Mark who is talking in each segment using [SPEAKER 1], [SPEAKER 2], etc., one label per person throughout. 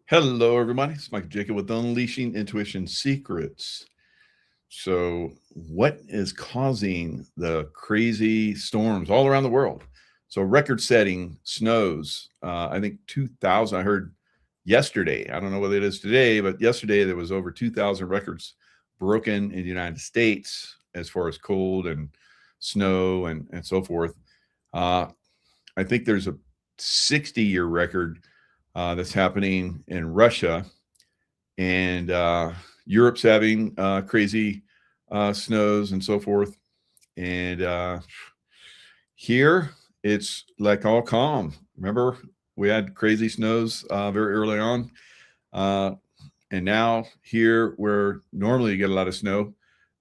[SPEAKER 1] Hello, everybody. It's Mike Jaco with Unleashing Intuition Secrets. So, what is causing the crazy storms all around the world? So, record-setting snows. I think 2,000. I heard yesterday. I don't know whether it is today, but yesterday there was over 2,000 records broken in the United States as far as cold and snow and so forth. Uh, I think there's a 60-year record that's happening in Russia, and Europe's having crazy snows and so forth. And here it's like all calm. Remember, we had crazy snows very early on. And now here where normally you get a lot of snow,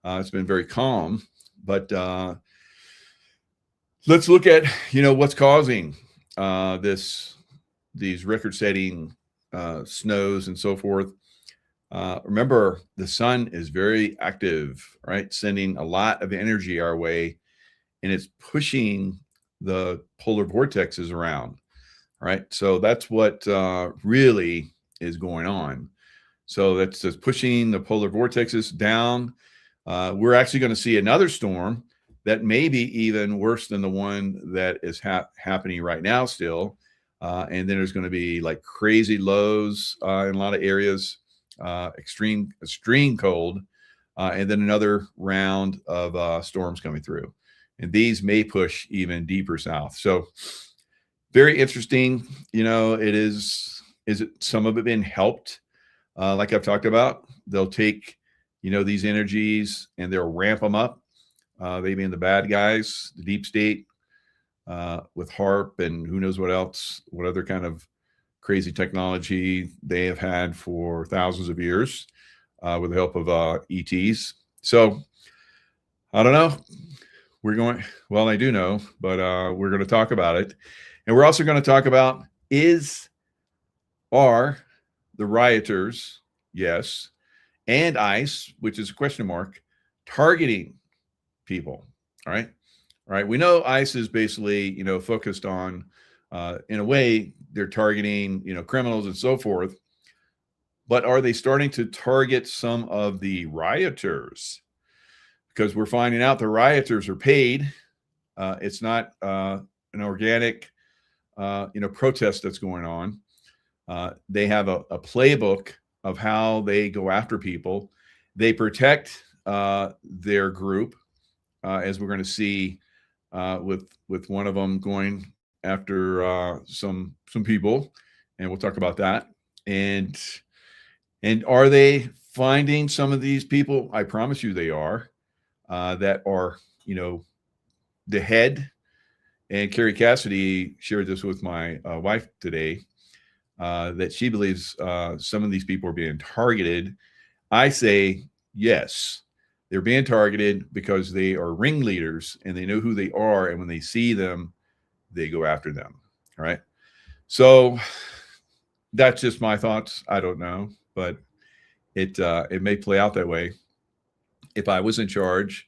[SPEAKER 1] it's been very calm. But let's look at, what's causing these record-setting snows and so forth. Remember, the sun is very active, right? Sending a lot of energy our way, and it's pushing the polar vortexes around, right? So that's what really is going on. So that's just pushing the polar vortexes down. We're actually going to see another storm that may be even worse than the one that is happening right now still. And then there's going to be like crazy lows in a lot of areas, extreme cold, and then another round of storms coming through. And these may push even deeper south. So very interesting. Is it some of it been helped? Like I've talked about, they'll take, these energies and they'll ramp them up. They being the bad guys, the deep state, with HARP and who knows what else, what other kind of crazy technology they have had for thousands of years with the help of ETs. So I don't know. I do know, but we're going to talk about it. And we're also going to talk about are the rioters, yes, and ICE, which is a question mark, targeting people, all right? All right, we know ICE is basically, focused on, in a way, they're targeting, criminals and so forth. But are they starting to target some of the rioters? Because we're finding out the rioters are paid. It's not an organic, protest that's going on. They have a playbook of how they go after people. They protect their group, as we're going to see. With one of them going after some people, and we'll talk about that. And are they finding some of these people? I promise you they are, that are, the head. And Carrie Cassidy shared this with my wife today, that she believes some of these people are being targeted. I say yes. They're being targeted because they are ringleaders and they know who they are. And when they see them, they go after them. All right. So that's just my thoughts. I don't know, but it may play out that way. If I was in charge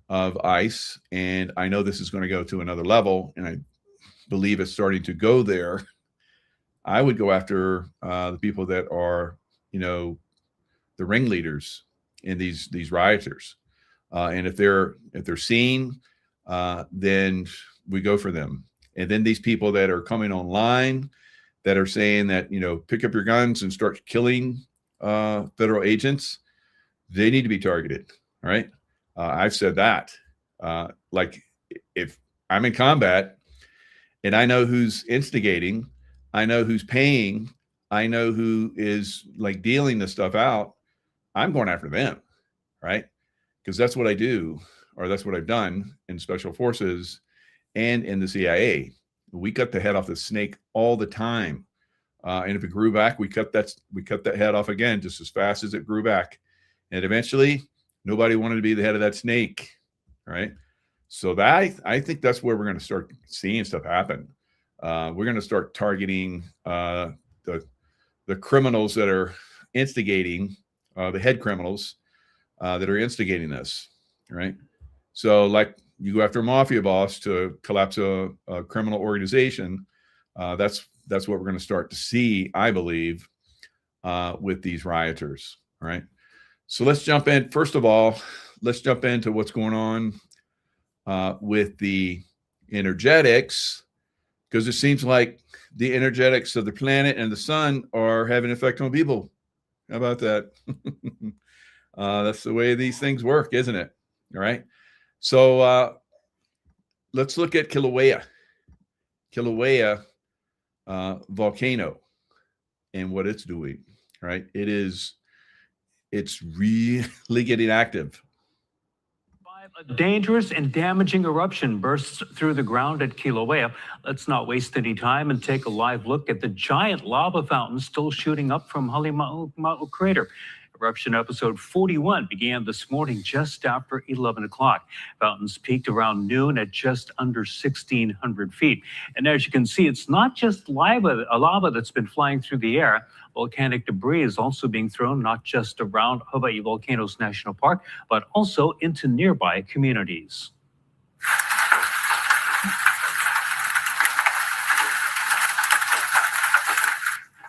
[SPEAKER 1] of ICE, and I know this is going to go to another level, and I believe it's starting to go there, I would go after the people that are, the ringleaders in these rioters, and if they're seen, then we go for them. And then these people that are coming online that are saying that, pick up your guns and start killing federal agents, they need to be targeted. All right. I've said that. Like if I'm in combat and I know who's instigating, I know who's paying, I know who is like dealing this stuff out, I'm going after them, right? Because that's what I do, or that's what I've done in special forces and in the CIA. We cut the head off the snake all the time, and if it grew back, we cut that head off again just as fast as it grew back, and eventually, nobody wanted to be the head of that snake, right? So that I think that's where we're going to start seeing stuff happen. We're going to start targeting the criminals that are instigating. The head criminals that are instigating this, right? So like you go after a mafia boss to collapse a criminal organization, that's what we're going to start to see, I believe, with these rioters. All right. So let's jump in. First of all, let's jump into what's going on with the energetics, because it seems like the energetics of the planet and the sun are having an effect on people. How about that? That's the way these things work, isn't it? All right. So let's look at Kilauea volcano and what it's doing. Right. It's really getting active.
[SPEAKER 2] A dangerous and damaging eruption bursts through the ground at Kilauea. Let's not waste any time and take a live look at the giant lava fountain still shooting up from Halimau crater. Eruption episode 41 began this morning just after 11 o'clock. Fountains peaked around noon at just under 1,600 feet. And as you can see, it's not just lava that's been flying through the air. Volcanic debris is also being thrown not just around Hawaii Volcanoes National Park, but also into nearby communities.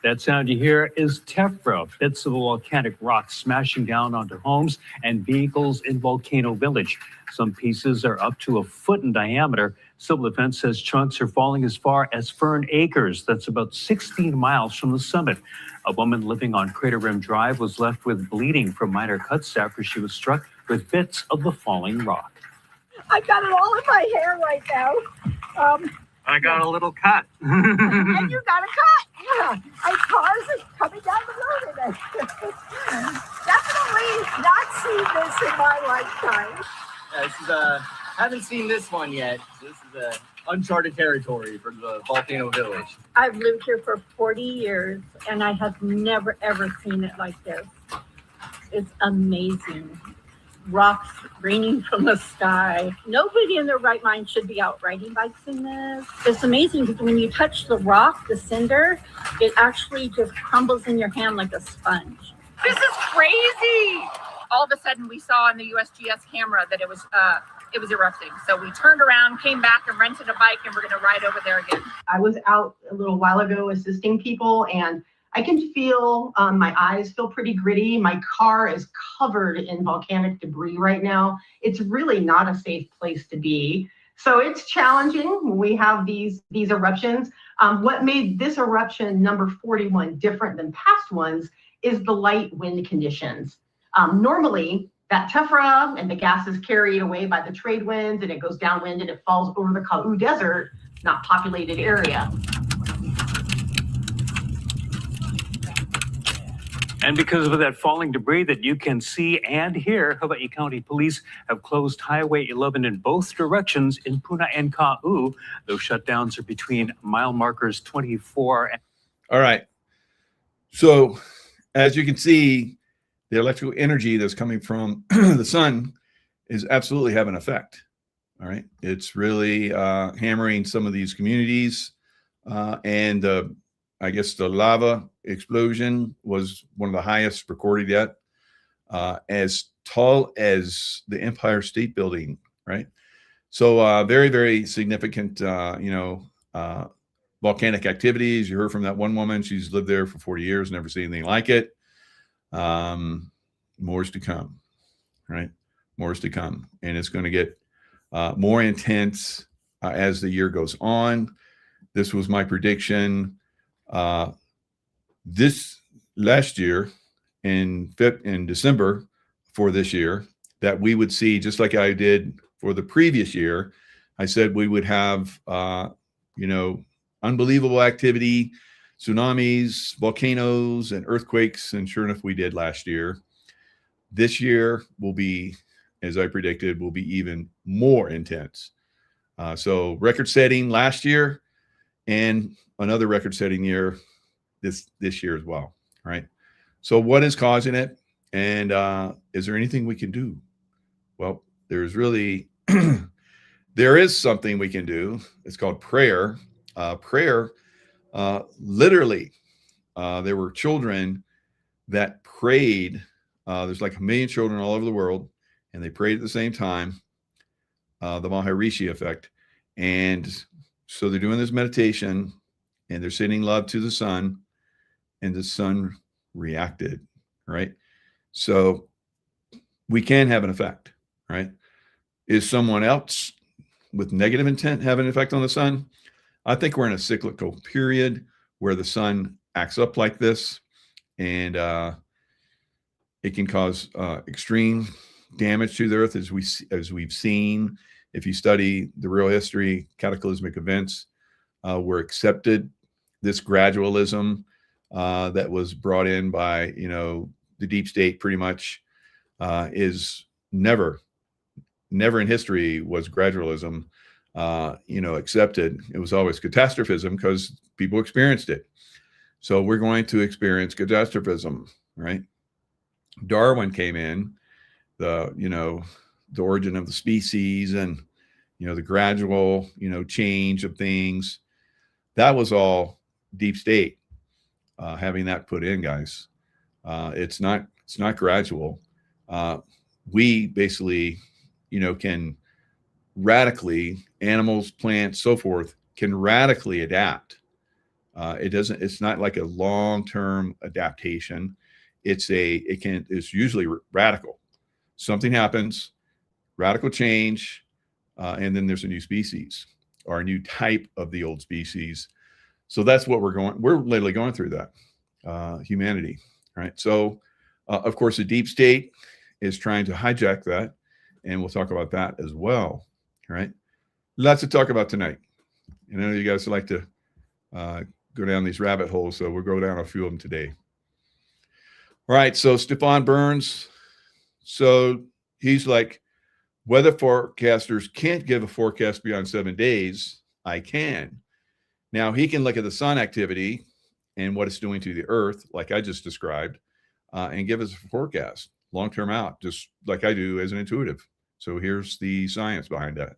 [SPEAKER 2] That sound you hear is tephra, bits of volcanic rock smashing down onto homes and vehicles in Volcano Village. Some pieces are up to a foot in diameter. Civil Defense says chunks are falling as far as Fern Acres. That's about 16 miles from the summit. A woman living on Crater Rim Drive was left with bleeding from minor cuts after she was struck with bits of the falling rock.
[SPEAKER 3] I got it all in my hair right now.
[SPEAKER 2] I got a little cut.
[SPEAKER 3] And you got a cut. Yeah. Cars are coming down the road today. Definitely not seen this in my lifetime.
[SPEAKER 4] Haven't seen this one yet. This is uncharted territory for the Volcano Village.
[SPEAKER 3] I've lived here for 40 years and I have never ever seen it like this. It's amazing. Rocks raining from the sky. Nobody in their right mind should be out riding bikes in this. It's amazing because when you touch the rock, the cinder, it actually just crumbles in your hand like a sponge.
[SPEAKER 5] This is crazy. All of a sudden we saw on the USGS camera that it was erupting. So we turned around, came back and rented a bike and we're gonna ride over there again.
[SPEAKER 6] I was out a little while ago assisting people and I can feel my eyes feel pretty gritty. My car is covered in volcanic debris right now. It's really not a safe place to be. So it's challenging when we have these eruptions. What made this eruption number 41 different than past ones is the light wind conditions. Normally, that tephra and the gas is carried away by the trade winds and it goes downwind and it falls over the Ka'u Desert, not populated area.
[SPEAKER 2] And because of that falling debris that you can see and hear, Hawaii County Police have closed Highway 11 in both directions in Puna and Ka'u. Those shutdowns are between mile markers 24 and...
[SPEAKER 1] All right. So as you can see, the electrical energy that's coming from the sun is absolutely having an effect. All right. It's really hammering some of these communities. And I guess the lava explosion was one of the highest recorded yet, as tall as the Empire State Building, right? So very, very significant, volcanic activities. You heard from that one woman. She's lived there for 40 years, never seen anything like it. More's to come, right? More's to come. And it's going to get more intense as the year goes on. This was my prediction. This last year in December for this year, that we would see, just like I did for the previous year, I said we would have, unbelievable activity, tsunamis, volcanoes, and earthquakes. And sure enough, we did last year. This year will be, as I predicted, will be even more intense. So record setting last year and another record setting year this year as well, right? So what is causing it? And is there anything we can do? Well, there's really, there is something we can do. It's called prayer. Literally, there were children that prayed. There's like 1 million children all over the world, and they prayed at the same time, the Maharishi effect. And so they're doing this meditation, and they're sending love to the sun, and the sun reacted, right? So we can have an effect, right? Is someone else with negative intent have an effect on the sun? I think we're in a cyclical period where the sun acts up like this, and it can cause extreme damage to the earth, as we've seen. If you study the real history, cataclysmic events were accepted. This gradualism that was brought in by the deep state, pretty much, is never in history was gradualism accepted. It was always catastrophism because people experienced it. So we're going to experience catastrophism, right? Darwin came in, the origin of the species, and the gradual change of things. That was all deep state having that put in, guys. It's not gradual. We basically can radically, animals, plants, so forth, can radically adapt. It's not like a long-term adaptation. It's usually radical. Something happens, radical change, and then there's a new species or a new type of the old species. So that's what we're literally going through that, humanity, right? So, of course, the deep state is trying to hijack that, and we'll talk about that as well, right? Lots to talk about tonight. I know you guys like to go down these rabbit holes, so we'll go down a few of them today. All right, so Stefan Burns. So he's like, weather forecasters can't give a forecast beyond 7 days. I can. Now, he can look at the sun activity and what it's doing to the earth, like I just described, and give us a forecast long-term out, just like I do as an intuitive. So here's the science behind that.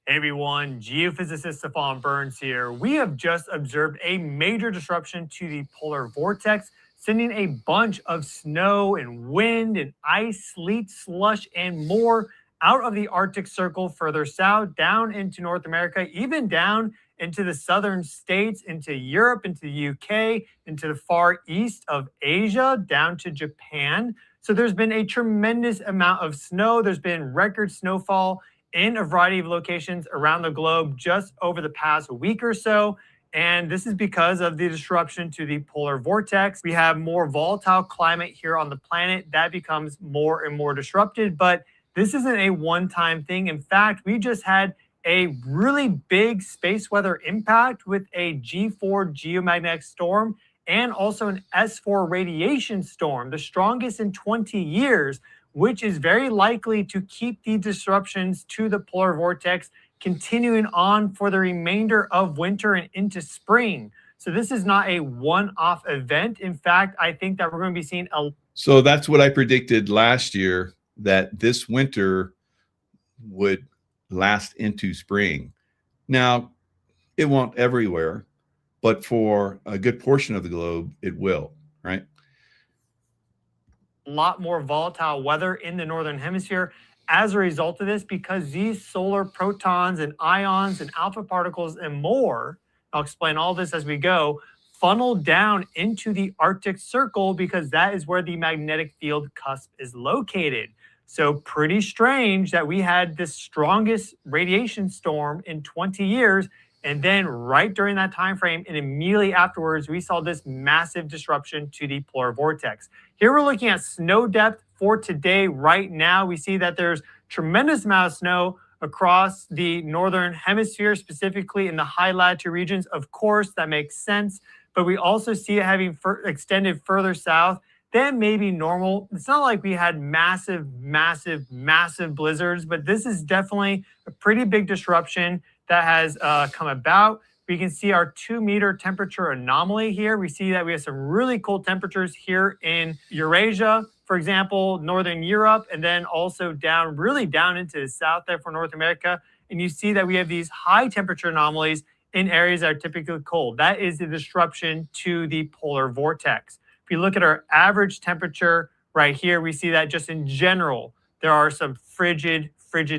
[SPEAKER 7] Hey everyone, geophysicist Stefan Burns here. We have just observed a major disruption to the polar vortex, sending a bunch of snow and wind and ice, sleet, slush, and more out of the Arctic Circle further south, down into North America, even down into the southern states, into Europe, into the UK, into the far east of Asia, down to Japan. So there's been a tremendous amount of snow. There's been record snowfall in a variety of locations around the globe just over the past week or so. And this is because of the disruption to the polar vortex. We have more volatile climate here on the planet that becomes more and more disrupted. But this isn't a one-time thing. In fact, we just had a really big space weather impact with a G4 geomagnetic storm and also an S4 radiation storm, the strongest in 20 years, which is very likely to keep the disruptions to the polar vortex continuing on for the remainder of winter and into spring. So this is not a one-off event. In fact, I think that we're going to be seeing a...
[SPEAKER 1] So that's what I predicted last year, that this winter would last into spring. Now, it won't everywhere, but for a good portion of the globe, it will, right?
[SPEAKER 7] lot more volatile weather in the northern hemisphere as a result of this, because these solar protons and ions and alpha particles and more, I'll explain all this as we go, funnel down into the Arctic Circle because that is where the magnetic field cusp is located. So pretty strange that we had the strongest radiation storm in 20 years, and then right during that time frame and immediately afterwards, we saw this massive disruption to the polar vortex. Here we're looking at snow depth for today. Right now, we see that there's tremendous amount of snow across the northern hemisphere, specifically in the high latitude regions. Of course, that makes sense, but we also see it having extended further south than maybe normal. It's not like we had massive blizzards, but this is definitely a pretty big disruption that has come about. We can see our 2-meter temperature anomaly here. We see that we have some really cold temperatures here in Eurasia, for example, Northern Europe, and then also really down into the south there for North America. And you see that we have these high temperature anomalies in areas that are typically cold. That is the disruption to the polar vortex. If you look at our average temperature right here, we see that just in general, there are some frigid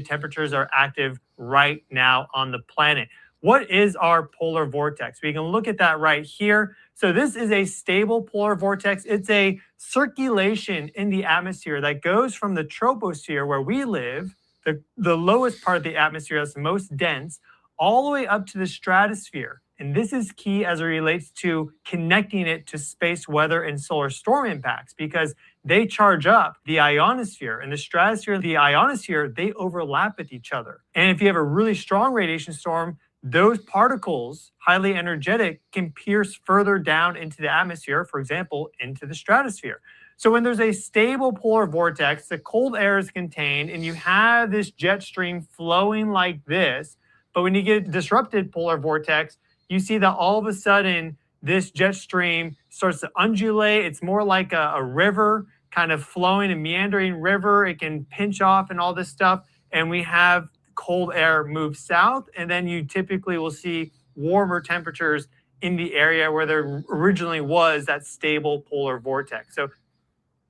[SPEAKER 7] temperatures that are active right now on the planet. what is our polar vortex? We can look at that right here. So this is a stable polar vortex. It's a circulation in the atmosphere that goes from the troposphere where we live, the lowest part of the atmosphere that's the most dense, all the way up to the stratosphere. And this is key as it relates to connecting it to space weather and solar storm impacts, because they charge up the ionosphere, and the stratosphere and the ionosphere, they overlap with each other. And if you have a really strong radiation storm, those particles, highly energetic, can pierce further down into the atmosphere, for example, into the stratosphere. So when there's a stable polar vortex, the cold air is contained, and you have this jet stream flowing like this. But when you get a disrupted polar vortex, you see that all of a sudden this jet stream starts to undulate. It's more like a river kind of flowing, a meandering river. It can pinch off and all this stuff. And we have cold air move south. And then you typically will see warmer temperatures in the area where there originally was that stable polar vortex. So,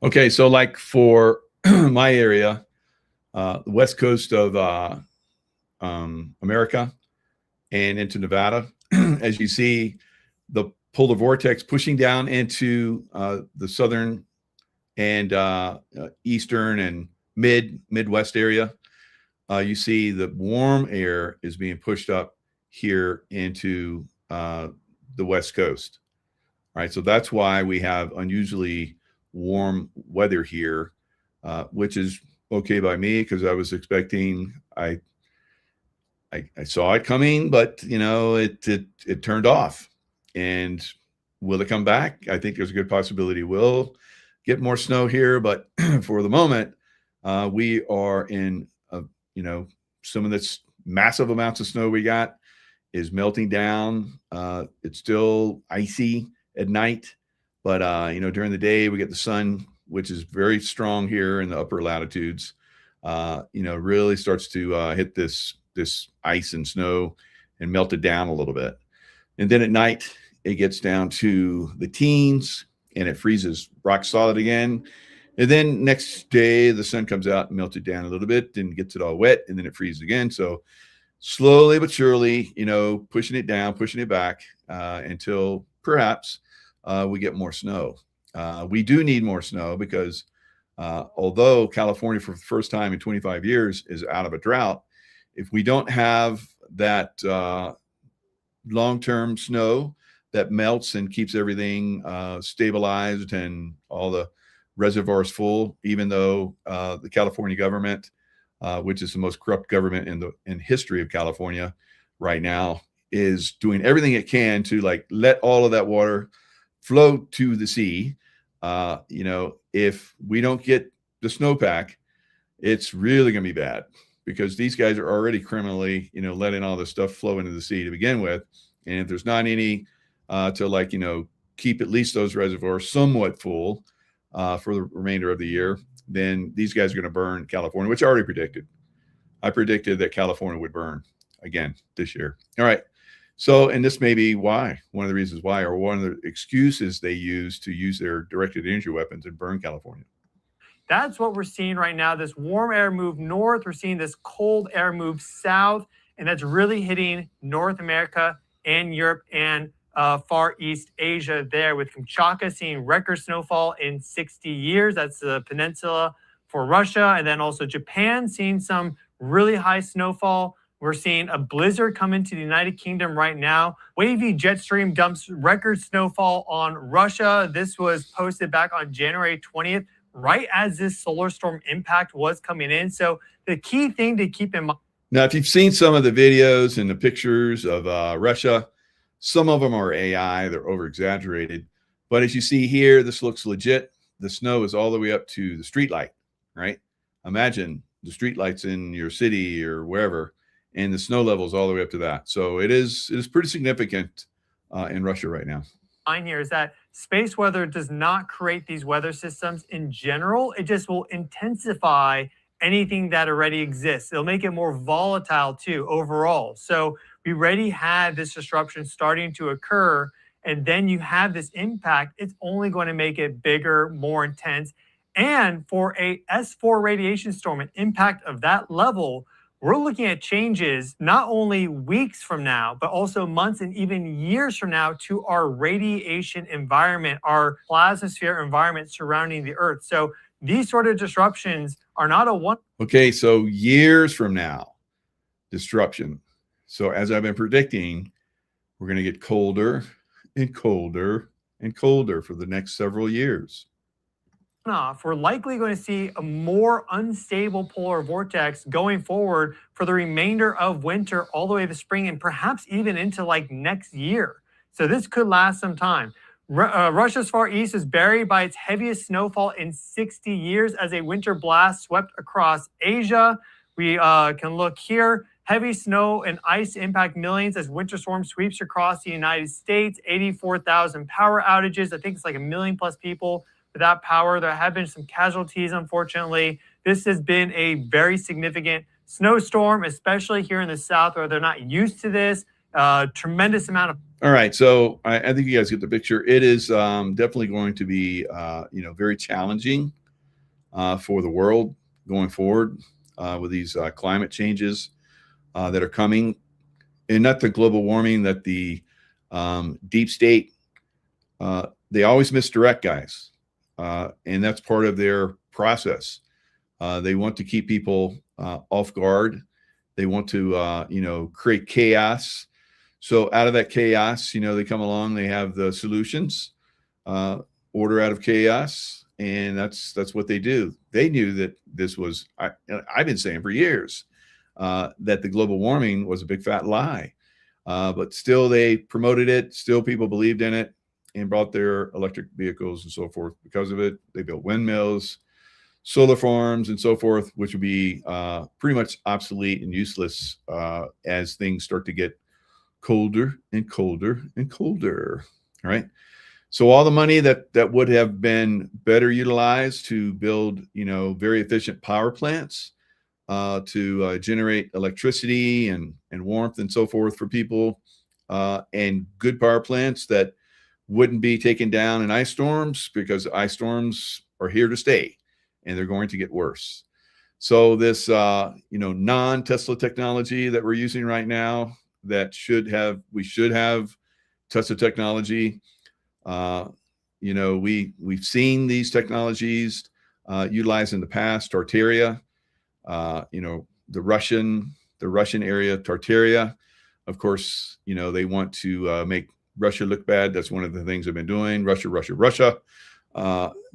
[SPEAKER 1] okay, so like for my area, the west coast of America and into Nevada, as you see the polar vortex pushing down into the southern and eastern and Midwest area, you see the warm air is being pushed up here into the west coast. All right, so that's why we have unusually warm weather here, which is okay by me, because I was expecting, I saw it coming, but you know, it turned off. And will it come back? I think there's a good possibility we'll get more snow here, but for the moment, we are in you know, some of this massive amounts of snow we got is melting down. It's still icy at night, but you know, during the day we get the sun, which is very strong here in the upper latitudes. You know, really starts to hit this ice and snow and melt it down a little bit. And then at night, it gets down to the teens and it freezes rock solid again. And then next day, the sun comes out and melts it down a little bit and gets it all wet, and then it freezes again. So slowly but surely, you know, pushing it down, pushing it back until perhaps we get more snow. We do need more snow because although California for the first time in 25 years is out of a drought, if we don't have that long-term snow that melts and keeps everything stabilized and all the reservoirs full, even though the California government, which is the most corrupt government in history of California right now, is doing everything it can to like let all of that water flow to the sea. You know, if we don't get the snowpack, it's really going to be bad, because these guys are already criminally, you know, letting all this stuff flow into the sea to begin with. And if there's not any to like, you know, keep at least those reservoirs somewhat full for the remainder of the year, then these guys are going to burn California, which I already predicted. I predicted that California would burn again this year. All right. So, and this may be why, one of the reasons why, or one of the excuses they use to use their directed energy weapons and burn California.
[SPEAKER 7] that's what we're seeing right now. This warm air move north. We're seeing this cold air move south. And that's really hitting North America and Europe and Far East Asia there, with Kamchatka seeing record snowfall in 60 years. That's the peninsula for Russia. And then also Japan seeing some really high snowfall. We're seeing a blizzard come into the United Kingdom right now. Wavy jet stream dumps record snowfall on Russia. This was posted back on January 20th, right as this solar storm impact was coming in. So the key thing to keep in mind.
[SPEAKER 1] Now, if you've seen some of the videos and the pictures of Russia, some of them are AI, they're over exaggerated. But as you see here, this looks legit. The snow is all the way up to the street light, right? Imagine the street lights in your city or wherever, and the snow level is all the way up to that. So it is pretty significant in Russia right now.
[SPEAKER 7] Here is that space weather does not create these weather systems in general. It just will intensify anything that already exists. It'll make it more volatile too overall. So we already had this disruption starting to occur, and then you have this impact. It's only going to make it bigger, more intense. And for a S4 radiation storm, an impact of that level we're looking at changes not only weeks from now, but also months and even years from now to our radiation environment, our plasmasphere environment surrounding the Earth. So these sort of disruptions are not a one.
[SPEAKER 1] Okay, so years from now, disruption. So as I've been predicting, we're going to get colder and colder and colder for the next several years.
[SPEAKER 7] Off, we're likely going to see a more unstable polar vortex going forward for the remainder of winter all the way to spring and perhaps even into like next year. So this could last some time. Russia's Far East is buried by its heaviest snowfall in 60 years as a winter blast swept across Asia. We can look here. Heavy snow and ice impact millions as winter storm sweeps across the United States. 84,000 power outages. I think it's like 1 million plus people without power. There have been some casualties, unfortunately. This has been a very significant snowstorm, especially here in the South where they're not used to this. Tremendous amount of.
[SPEAKER 1] All right, so I think you guys get the picture. It is definitely going to be, very challenging for the world going forward with these climate changes that are coming, and not the global warming, that the deep state, they always misdirect, guys, and that's part of their process. They want to keep people off guard. They want to, create chaos. So out of that chaos, they come along, they have the solutions, order out of chaos. And that's what they do. They knew that this was, I've been saying for years, that the global warming was a big fat lie. But still they promoted it. Still people believed in it and brought their electric vehicles and so forth because of it. They built windmills, solar farms and so forth, which would be pretty much obsolete and useless as things start to get colder and colder and colder. All right. So all the money that would have been better utilized to build, very efficient power plants to generate electricity and warmth and so forth for people, and good power plants that wouldn't be taken down in ice storms, because ice storms are here to stay and they're going to get worse. So this, non-Tesla technology that we're using right now, that we should have Tesla technology. We've seen these technologies utilized in the past. Tartaria, the Russian area, Tartaria. Of course, they want to make Russia look bad. That's one of the things they've been doing. Russia,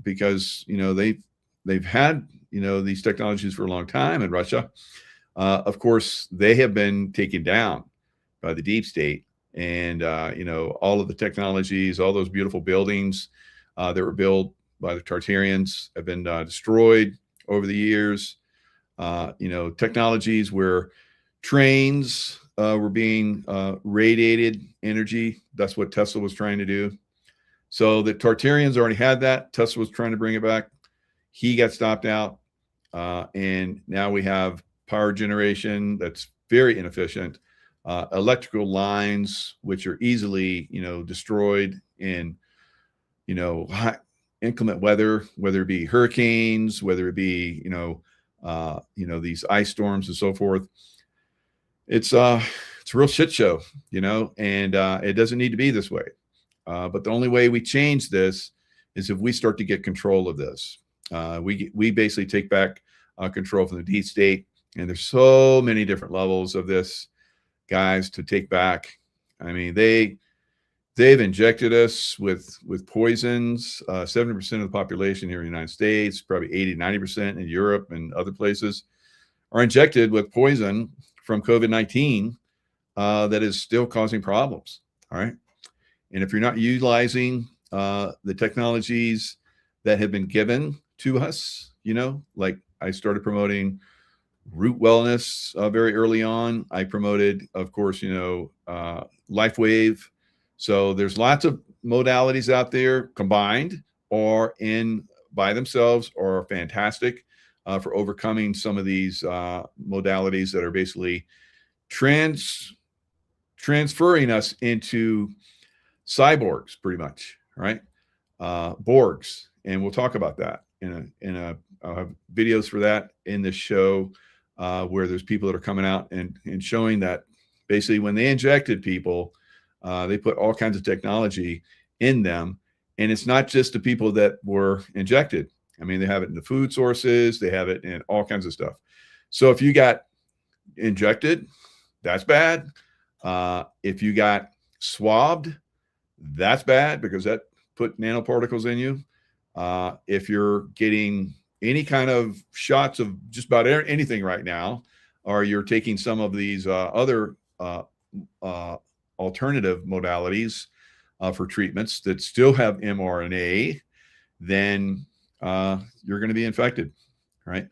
[SPEAKER 1] because they've had these technologies for a long time in Russia. Of course, they have been taken down by the deep state, and all of the technologies, all those beautiful buildings that were built by the Tartarians have been destroyed over the years. Technologies where trains were being radiated energy. That's what Tesla was trying to do. So the Tartarians already had that. Tesla was trying to bring it back. He got stopped out, and now we have power generation that's very inefficient. Electrical lines, which are easily, destroyed in, high inclement weather, whether it be hurricanes, whether it be, these ice storms and so forth. It's a real shit show, and it doesn't need to be this way. But the only way we change this is if we start to get control of this. We basically take back control from the deep state, and there's so many different levels of this, guys, to take back. I mean, they've injected us with poisons. 70% of the population here in the United States, probably 80-90% in Europe and other places, are injected with poison from COVID-19 that is still causing problems. All right. And if you're not utilizing the technologies that have been given to us, like I started promoting root wellness very early on. I promoted, of course, LifeWave. So there's lots of modalities out there combined or by themselves are fantastic for overcoming some of these modalities that are basically transferring us into cyborgs, pretty much, right? Borgs, and we'll talk about that I'll have videos for that in this show where there's people that are coming out and showing that basically when they injected people, they put all kinds of technology in them. And it's not just the people that were injected. I mean, they have it in the food sources, they have it in all kinds of stuff. So if you got injected, that's bad. If you got swabbed, that's bad because that put nanoparticles in you. If you're getting any kind of shots of just about anything right now, or you're taking some of these other alternative modalities for treatments that still have mRNA, then you're going to be infected, right?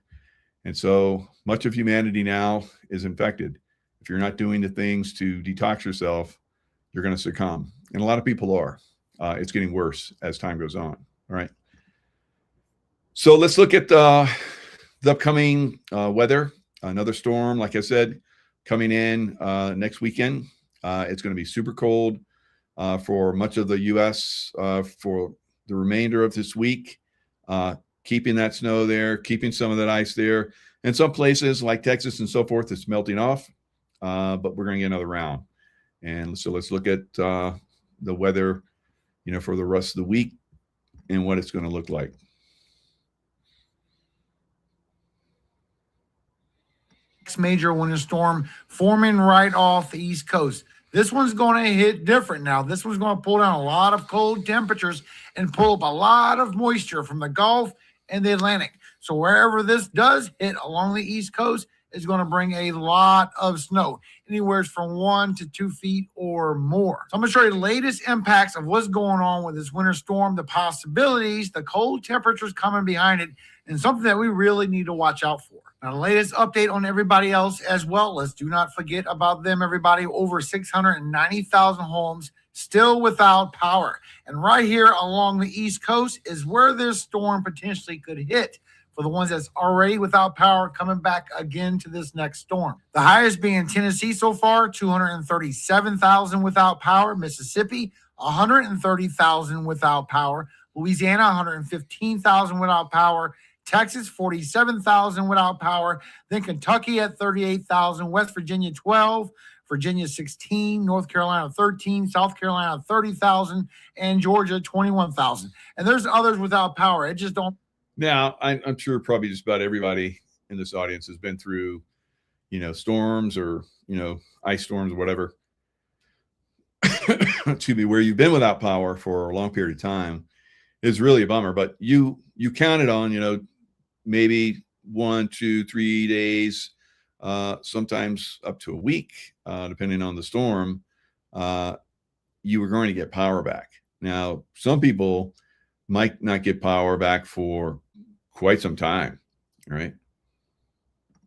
[SPEAKER 1] And so much of humanity now is infected. If you're not doing the things to detox yourself, you're going to succumb. And a lot of people are. It's getting worse as time goes on, all right? So let's look at the upcoming weather. Another storm, like I said, coming in next weekend. It's going to be super cold for much of the U.S. For the remainder of this week, keeping that snow there, keeping some of that ice there. And some places like Texas and so forth, it's melting off, but we're going to get another round. And so let's look at the weather, for the rest of the week and what it's going to look like.
[SPEAKER 8] Next major winter storm forming right off the East Coast. This one's going to hit different now. This one's going to pull down a lot of cold temperatures and pull up a lot of moisture from the Gulf and the Atlantic. So wherever this does hit along the East Coast is going to bring a lot of snow, anywhere from 1 to 2 feet or more. So I'm going to show you the latest impacts of what's going on with this winter storm, the possibilities, the cold temperatures coming behind it, and something that we really need to watch out for. Now, the latest update on everybody else as well. Let's do not forget about them, everybody. Over 690,000 homes still without power. And right here along the East Coast is where this storm potentially could hit. For the ones that's already without power, coming back again to this next storm. The highest being Tennessee so far, 237,000 without power. Mississippi, 130,000 without power. Louisiana, 115,000 without power. Texas, 47,000 without power. Then Kentucky at 38,000. West Virginia, 12. Virginia, 16. North Carolina, 13. South Carolina, 30,000. And Georgia, 21,000. And there's others without power. It just don't.
[SPEAKER 1] Now, I'm sure probably just about everybody in this audience has been through, storms or, ice storms or whatever. Excuse me, where you've been without power for a long period of time is really a bummer. But you counted on, maybe 1, 2, 3 days, sometimes up to a week, depending on the storm, you were going to get power back. Now, some people might not get power back for quite some time, right?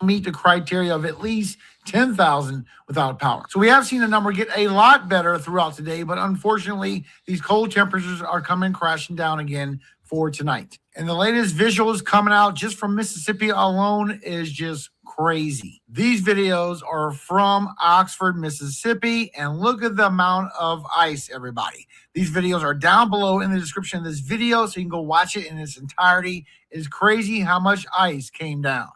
[SPEAKER 8] Meet the criteria of at least 10,000 without power. So we have seen the number get a lot better throughout today, but unfortunately, these cold temperatures are coming crashing down again for tonight. And the latest visuals coming out just from Mississippi alone is just crazy. These videos are from Oxford, Mississippi, and look at the amount of ice, everybody. These videos are down below in the description of this video, so you can go watch it in its entirety. It's crazy how much ice came down.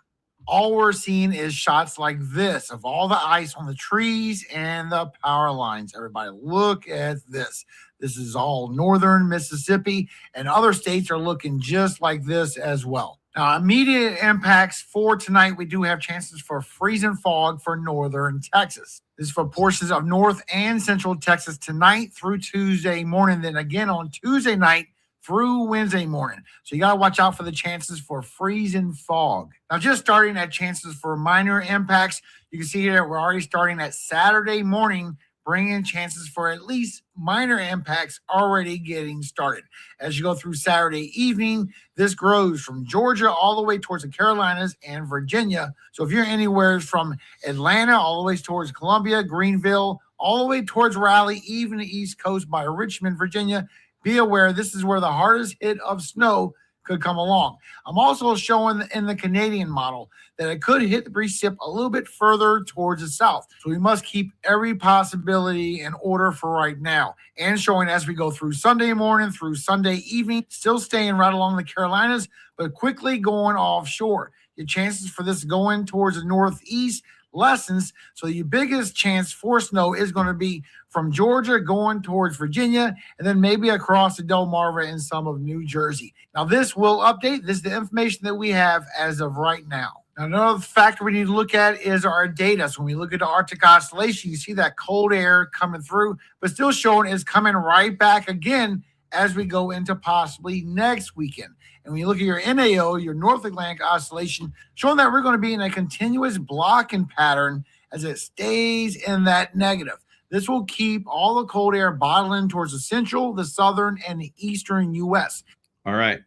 [SPEAKER 8] All we're seeing is shots like this of all the ice on the trees and the power lines. Everybody, look at this. This is all northern Mississippi, and other states are looking just like this as well. Now, immediate impacts for tonight, we do have chances for freezing fog for northern Texas. This is for portions of north and central Texas tonight through Tuesday morning. Then again on Tuesday night through Wednesday morning. So you got to watch out for the chances for freezing fog. Now, just starting at chances for minor impacts, you can see here we're already starting at Saturday morning, bringing chances for at least minor impacts already getting started. As you go through Saturday evening, this grows from Georgia all the way towards the Carolinas and Virginia. So if you're anywhere from Atlanta all the way towards Columbia, Greenville, all the way towards Raleigh, even the East Coast by Richmond, Virginia, be aware this is where the hardest hit of snow could come along. I'm also showing in the Canadian model that it could hit the precip a little bit further towards the south. So we must keep every possibility in order for right now. And showing as we go through Sunday morning through Sunday evening, still staying right along the Carolinas, but quickly going offshore. your chances for this going towards the northeast lessens. So your biggest chance for snow is going to be from Georgia going towards Virginia, and then maybe across the Delmarva and some of New Jersey. Now, this will update. This is the information that we have as of right now. Now, another factor we need to look at is our data. So when we look at the Arctic oscillation, you see that cold air coming through, but still showing is coming right back again as we go into possibly next weekend. And when you look at your NAO, your North Atlantic oscillation, showing that we're going to be in a continuous blocking pattern as it stays in that negative. This will keep all the cold air bottling towards the central, the southern, and the eastern U.S.
[SPEAKER 1] All right.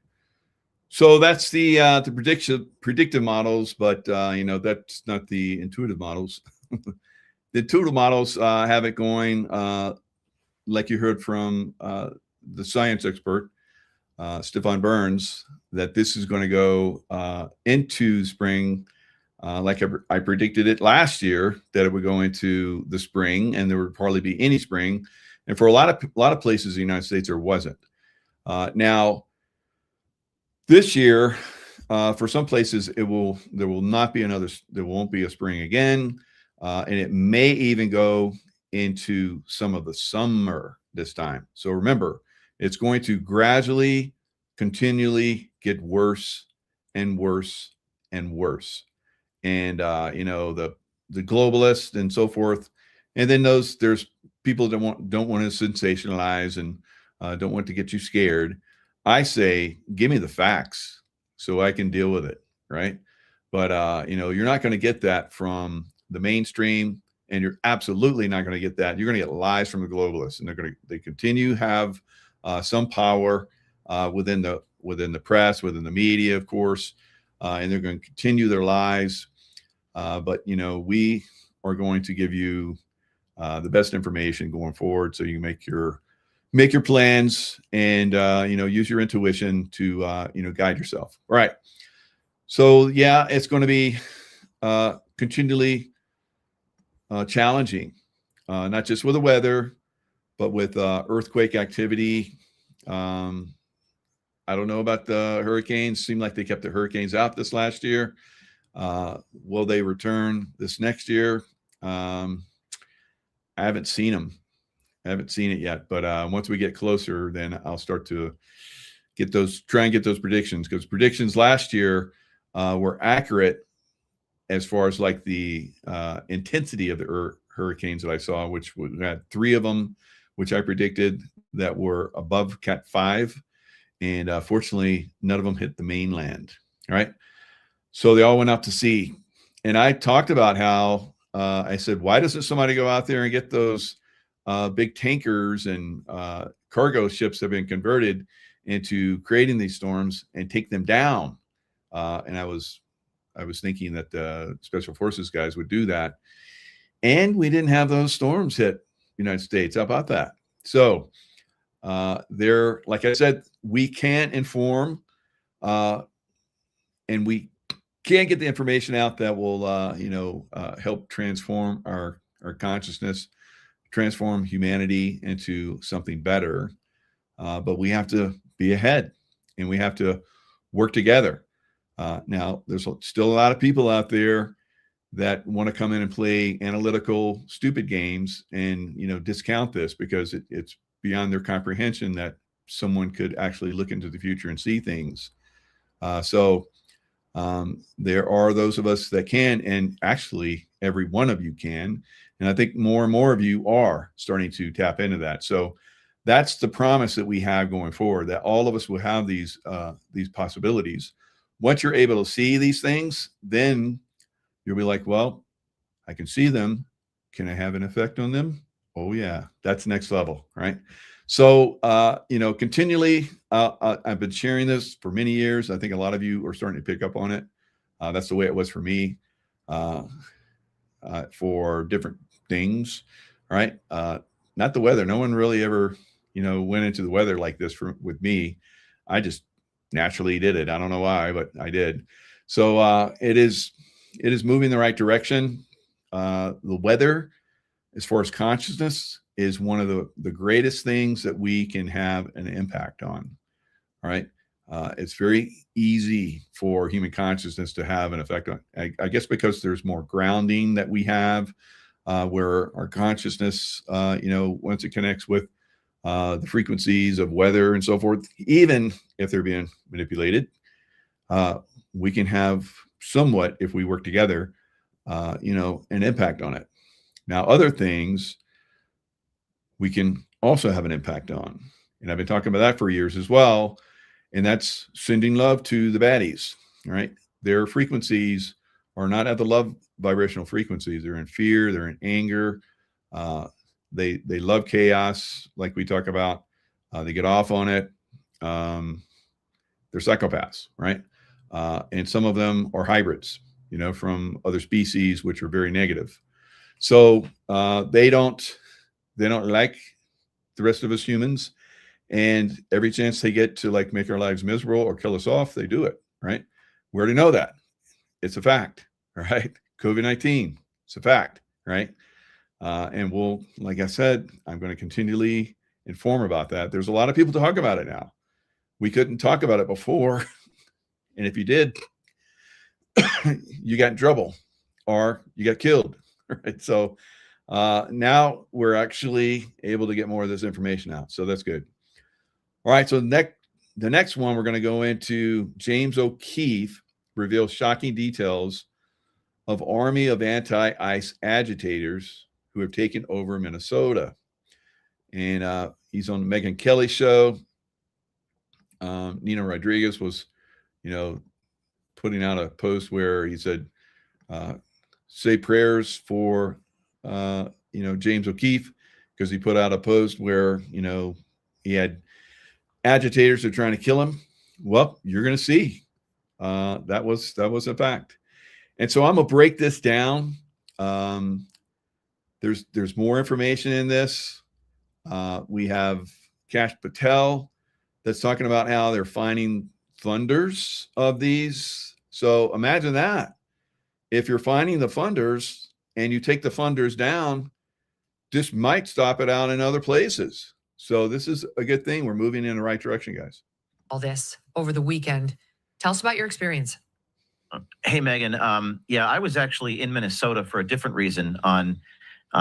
[SPEAKER 1] So that's the predictive models, but that's not the intuitive models. The intuitive models have it going like you heard from the science expert, Stefan Burns, that this is going to go into spring, like I predicted it last year, that it would go into the spring, and there would probably be any spring. And for a lot of places in the United States, there wasn't. Now, this year, for some places, there won't be a spring again, and it may even go into some of the summer this time. So remember, it's going to gradually, continually get worse and worse and worse. And the globalists and so forth, and then there's people that don't want to sensationalize and don't want to get you scared. I say, give me the facts so I can deal with it, right? But you're not going to get that from the mainstream, and you're absolutely not going to get that. You're going to get lies from the globalists, and they continue to have some power within the press, within the media, of course, and they're going to continue their lies. But we are going to give you the best information going forward, so you can make your plans and use your intuition to guide yourself. All right. So yeah, it's going to be continually challenging, not just with the weather, but with earthquake activity. I don't know about the hurricanes. Seemed like they kept the hurricanes out this last year. Will they return this next year? I haven't seen them. I haven't seen it yet, but once we get closer, then I'll start to try and get those predictions, because predictions last year were accurate as far as like the intensity of the hurricanes that I saw, which we had 3 of them, which I predicted that were above Cat 5. And fortunately, none of them hit the mainland. All right. So they all went out to sea. And I talked about how I said, why doesn't somebody go out there and get those big tankers and cargo ships that have been converted into creating these storms and take them down? And I was thinking that the Special Forces guys would do that. And we didn't have those storms hit the United States. How about that? So like I said, we can inform and we can get the information out that will, help transform our consciousness, transform humanity into something better. But we have to be ahead, and we have to work together. Now, there's still a lot of people out there that want to come in and play analytical, stupid games and, discount this because it's beyond their comprehension that someone could actually look into the future and see things. So there are those of us that can, and actually every one of you can. And I think more and more of you are starting to tap into that. So that's the promise that we have going forward, that all of us will have these possibilities. Once you're able to see these things, then you'll be like, well, I can see them. Can I have an effect on them? Oh yeah, that's next level, right? So, continually, I've been sharing this for many years. I think a lot of you are starting to pick up on it. That's the way it was for me, for different things, right? Not the weather. No one really ever, went into the weather like this with me. I just naturally did it. I don't know why, but I did. So it is moving the right direction. The weather, as far as consciousness, is one of the greatest things that we can have an impact on. All right. It's very easy for human consciousness to have an effect on, I guess, because there's more grounding that we have, where our consciousness, once it connects with the frequencies of weather and so forth, even if they're being manipulated, we can have somewhat, if we work together, an impact on it. Now, other things we can also have an impact on. And I've been talking about that for years as well. And that's sending love to the baddies, right? Their frequencies are not at the love vibrational frequencies. They're in fear, they're in anger. They love chaos, like we talk about. They get off on it. They're psychopaths, right? And some of them are hybrids, from other species, which are very negative. So they don't like the rest of us humans. And every chance they get to make our lives miserable or kill us off, they do it, right? We already know that. It's a fact, right? COVID-19, it's a fact, right? And we'll, like I said, I'm going to continually inform about that. There's a lot of people talk about it now. We couldn't talk about it before. And if you did, you got in trouble or you got killed, right? So now we're actually able to get more of this information out. So that's good. All right, so the next one we're going to go into, James O'Keefe reveals shocking details of army of anti-ICE agitators who have taken over Minnesota. And he's on the Megyn Kelly show. Nino Rodriguez was, putting out a post where he said, say prayers for, James O'Keefe, because he put out a post where, he had agitators are trying to kill him. Well, you're going to see. That was a fact. And so I'm going to break this down. There's more information in this. We have Kash Patel that's talking about how they're finding funders of these. So imagine that. If you're finding the funders and you take the funders down, this might stop it out in other places. So this is a good thing. We're moving in the right direction, guys.
[SPEAKER 9] All this over the weekend. Tell us about your experience.
[SPEAKER 10] Hey, Megan. I was actually in Minnesota for a different reason on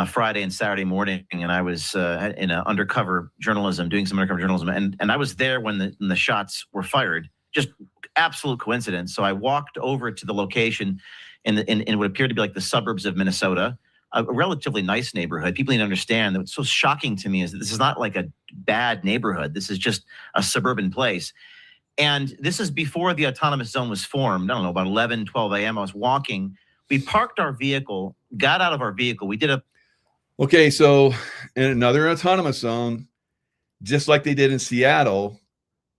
[SPEAKER 10] Friday and Saturday morning, and I was in undercover journalism, doing some undercover journalism, and I was there when the shots were fired. Just absolute coincidence. So I walked over to the location in what appeared to be like the suburbs of Minnesota, a relatively nice neighborhood. People need to understand that what's so shocking to me is that this is not like a bad neighborhood. This is just a suburban place. And this is before the autonomous zone was formed. I don't know, about 11, 12 a.m. I was walking. We parked our vehicle, got out of our vehicle. We did a...
[SPEAKER 1] Okay, so in another autonomous zone, just like they did in Seattle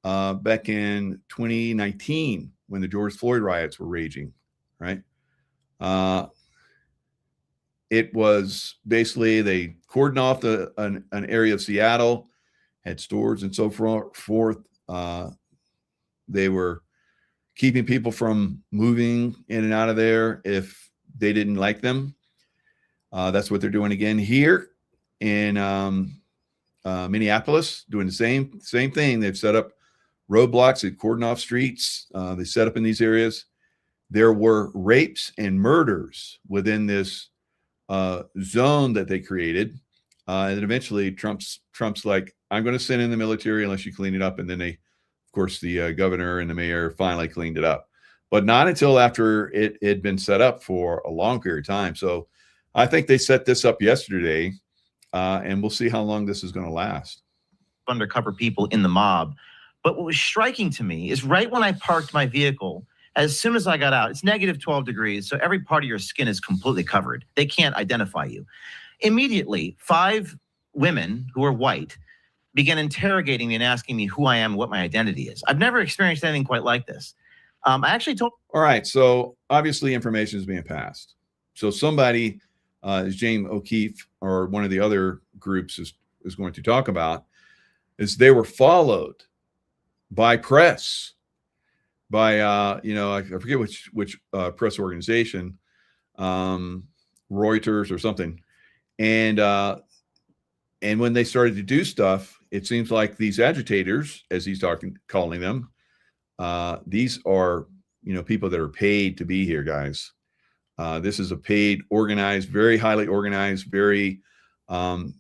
[SPEAKER 1] back in 2019 when the George Floyd riots were raging, right? It was basically they cordoned off an area of Seattle, had stores and so forth. They were keeping people from moving in and out of there if they didn't like them. That's what they're doing again here in Minneapolis, doing the same thing. They've set up roadblocks, they cordon off streets. They set up in these areas. There were rapes and murders within this zone that they created. And eventually Trump's like, I'm going to send in the military unless you clean it up. And then of course, the governor and the mayor finally cleaned it up, but not until after it had been set up for a long period of time. So I think they set this up yesterday, and we'll see how long this is going to last.
[SPEAKER 10] Undercover people in the mob. But what was striking to me is right when I parked my vehicle, as soon as I got out, it's negative 12 degrees. So every part of your skin is completely covered. They can't identify you. Immediately, 5 women who are white began interrogating me and asking me who I am and what my identity is. I've never experienced anything quite like this. I actually told...
[SPEAKER 1] All right. So obviously information is being passed. So somebody, as James O'Keefe or one of the other groups is going to talk about, is they were followed by press, by, I forget which press organization, Reuters or something. And when they started to do stuff, it seems like these agitators, as he's calling them, These are, people that are paid to be here, guys. This is a paid, organized, very highly organized, very,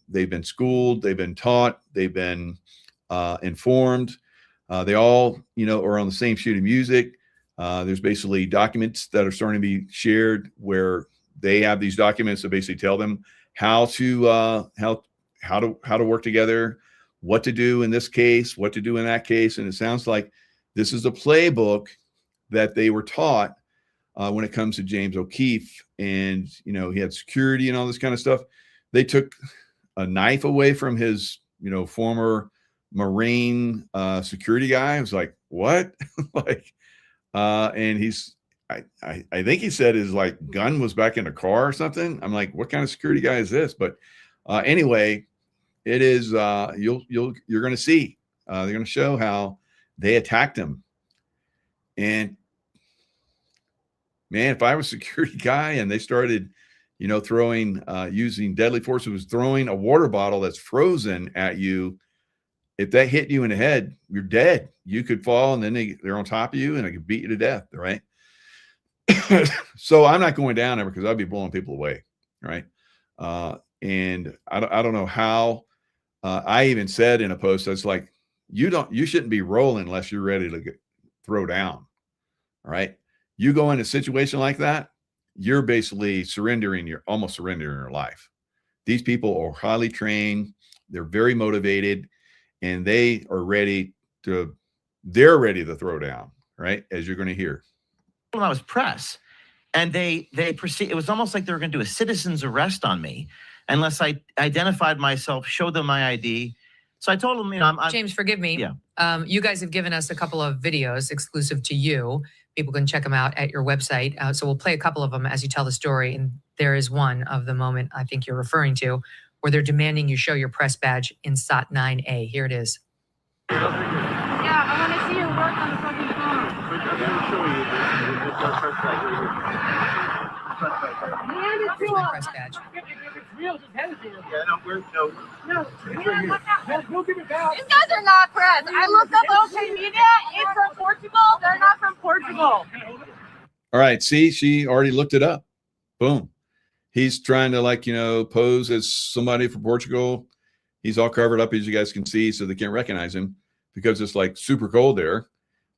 [SPEAKER 1] they've been schooled, they've been taught, they've been informed. They all, are on the same sheet of music. There's basically documents that are starting to be shared where they have these documents that basically tell them how to work together, what to do in this case, what to do in that case. And it sounds like this is a playbook that they were taught when it comes to James O'Keefe. And, he had security and all this kind of stuff. They took a knife away from his, former Marine security guy. I was like, what? And he's, I think he said his gun was back in the car or something. I'm like, what kind of security guy is this? But anyway, it is, you're going to see, they're going to show how they attacked him. And man, if I was a security guy and they started, throwing, using deadly force, it was throwing a water bottle that's frozen at you. If that hit you in the head, you're dead. You could fall and then they're on top of you and they could beat you to death. Right. So I'm not going down there because I'd be blowing people away. Right. And I don't know how, I even said in a post, that's like, you shouldn't be rolling unless you're ready to throw down. All right. You go in a situation like that, you're basically almost surrendering your life. These people are highly trained. They're very motivated and they are ready to throw down, right? As you're going to hear.
[SPEAKER 10] When I was press and they proceed, it was almost like they were going to do a citizen's arrest on me unless I identified myself, showed them my ID. So I told them, I'm
[SPEAKER 9] James, forgive me.
[SPEAKER 10] Yeah.
[SPEAKER 9] You guys have given us a couple of videos exclusive to you. People can check them out at your website. So we'll play a couple of them as you tell the story. And there is one of the moment I think you're referring to where they're demanding you show your press badge in SOT 9A. Here it is.
[SPEAKER 5] Yeah, I want to see your work on the fucking phone.
[SPEAKER 9] Here's my press badge.
[SPEAKER 5] These guys are not press. I looked up social media. It's from Portugal. They're not from Portugal.
[SPEAKER 1] All right. See, she already looked it up. Boom. He's trying to pose as somebody from Portugal. He's all covered up, as you guys can see, so they can't recognize him because it's super cold there.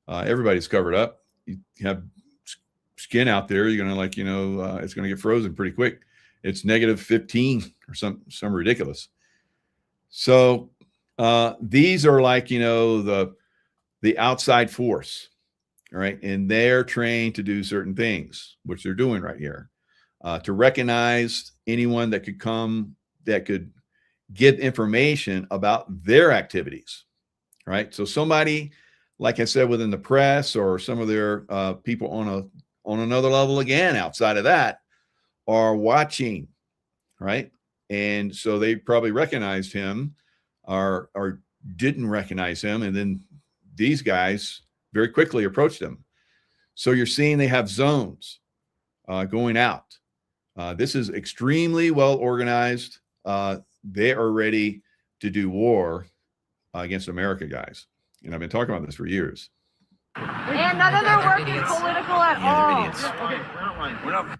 [SPEAKER 1] Everybody's covered up. You have skin out there. You're going to it's going to get frozen pretty quick. It's -15 or some ridiculous. So these are the outside force. All right. And they're trained to do certain things, which they're doing right here, to recognize anyone that could come, that could get information about their activities. Right. So somebody, like I said, within the press or some of their people on another level, again, outside of that, are watching. Right. And so they probably recognized him or didn't recognize him. And then these guys very quickly approached him. So you're seeing they have zones going out. This is extremely well organized. They are ready to do war against America, guys. And I've been talking about this for years.
[SPEAKER 5] And none of their work is political at all.
[SPEAKER 10] We're not.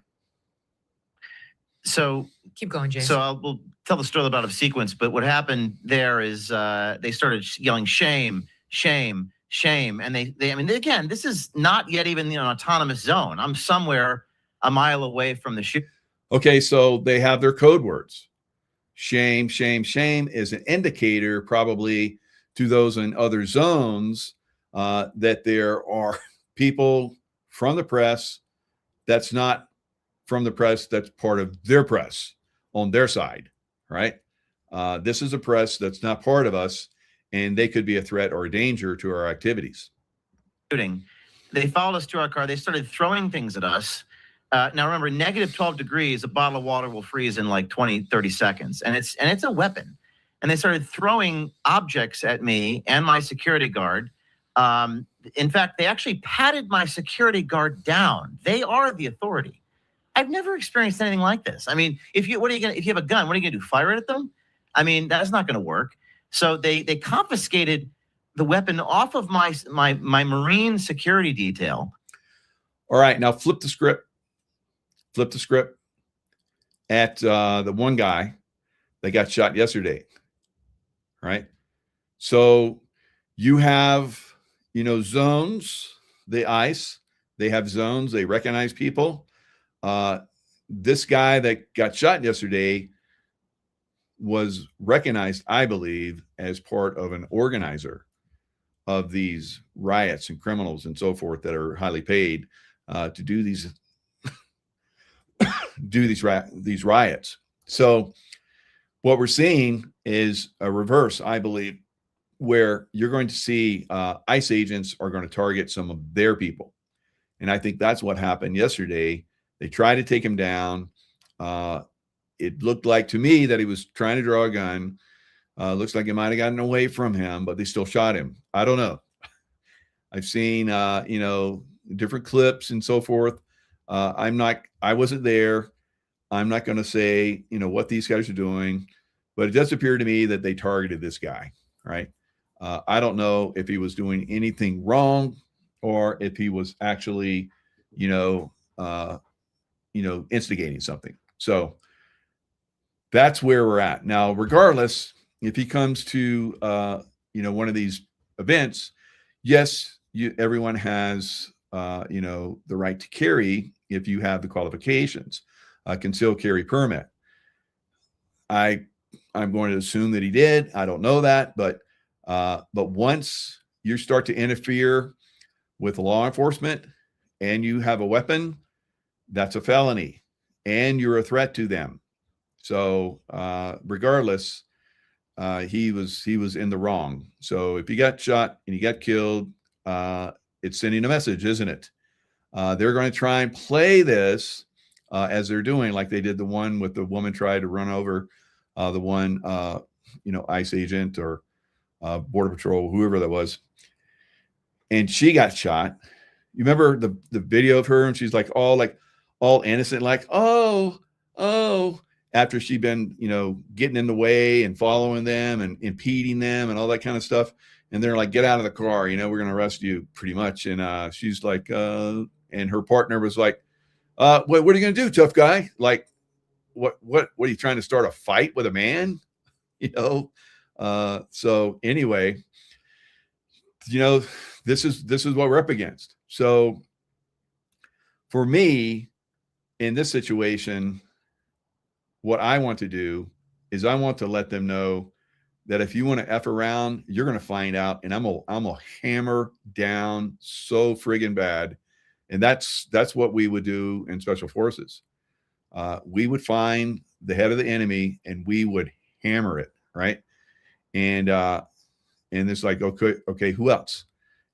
[SPEAKER 10] So
[SPEAKER 9] keep going, James.
[SPEAKER 10] So we'll tell the story about a sequence. But what happened there is they started yelling shame, shame, shame, and they again, this is not yet even an autonomous zone. I'm somewhere a mile away from the shoot.
[SPEAKER 1] Okay, so they have their code words. Shame, shame, shame is an indicator probably to those in other zones that there are people from the press that's not from the press, that's part of their press on their side, right? This is a press that's not part of us, and they could be a threat or a danger to our activities.
[SPEAKER 10] They followed us to our car. They started throwing things at us. Now remember, -12 degrees, a bottle of water will freeze in like 20, 30 seconds. And it's a weapon. And they started throwing objects at me and my security guard. In fact, they actually patted my security guard down. They are the authority. I've never experienced anything like this. I mean, if you have a gun, what are you gonna do? Fire it at them? I mean, that's not gonna work. So they confiscated the weapon off of my Marine security detail.
[SPEAKER 1] All right, now flip the script. Flip the script at the one guy that got shot yesterday. Right. So you have, zones, the ICE, they have zones, they recognize people. This guy that got shot yesterday was recognized, I believe, as part of an organizer of these riots and criminals and so forth that are highly paid to do these these riots. So what we're seeing is a reverse, I believe, where you're going to see ICE agents are going to target some of their people. And I think that's what happened yesterday. They tried to take him down. It looked like to me that he was trying to draw a gun. Looks like it might have gotten away from him, but they still shot him. I don't know. I've seen, different clips and so forth. I wasn't there. I'm not going to say, what these guys are doing, but it does appear to me that they targeted this guy, right? I don't know if he was doing anything wrong or if he was actually, instigating something. So that's where we're at now. Regardless, if he comes to, one of these events, yes, everyone has, the right to carry if you have the qualifications, concealed carry permit. I'm going to assume that he did. I don't know that, but once you start to interfere with law enforcement and you have a weapon, that's a felony and you're a threat to them. So regardless, he was in the wrong. So if you got shot and you got killed, it's sending a message, isn't it? They're going to try and play this as they're doing, like they did the one with the woman tried to run over the one, ICE agent or Border Patrol, whoever that was. And she got shot. You remember the video of her and she's like all innocent, like, oh, after she'd been, getting in the way and following them and impeding them and all that kind of stuff. And they're like, get out of the car, we're going to arrest you pretty much. And she's like, and her partner was like, what are you going to do, tough guy? Like, what are you trying to start a fight with a man? So anyway, this is what we're up against. So for me in this situation, what I want to do is I want to let them know that if you want to F around, you're going to find out, and I'm gonna hammer down so friggin' bad. And that's what we would do in special forces. We would find the head of the enemy and we would hammer it, right? And it's like, okay, who else?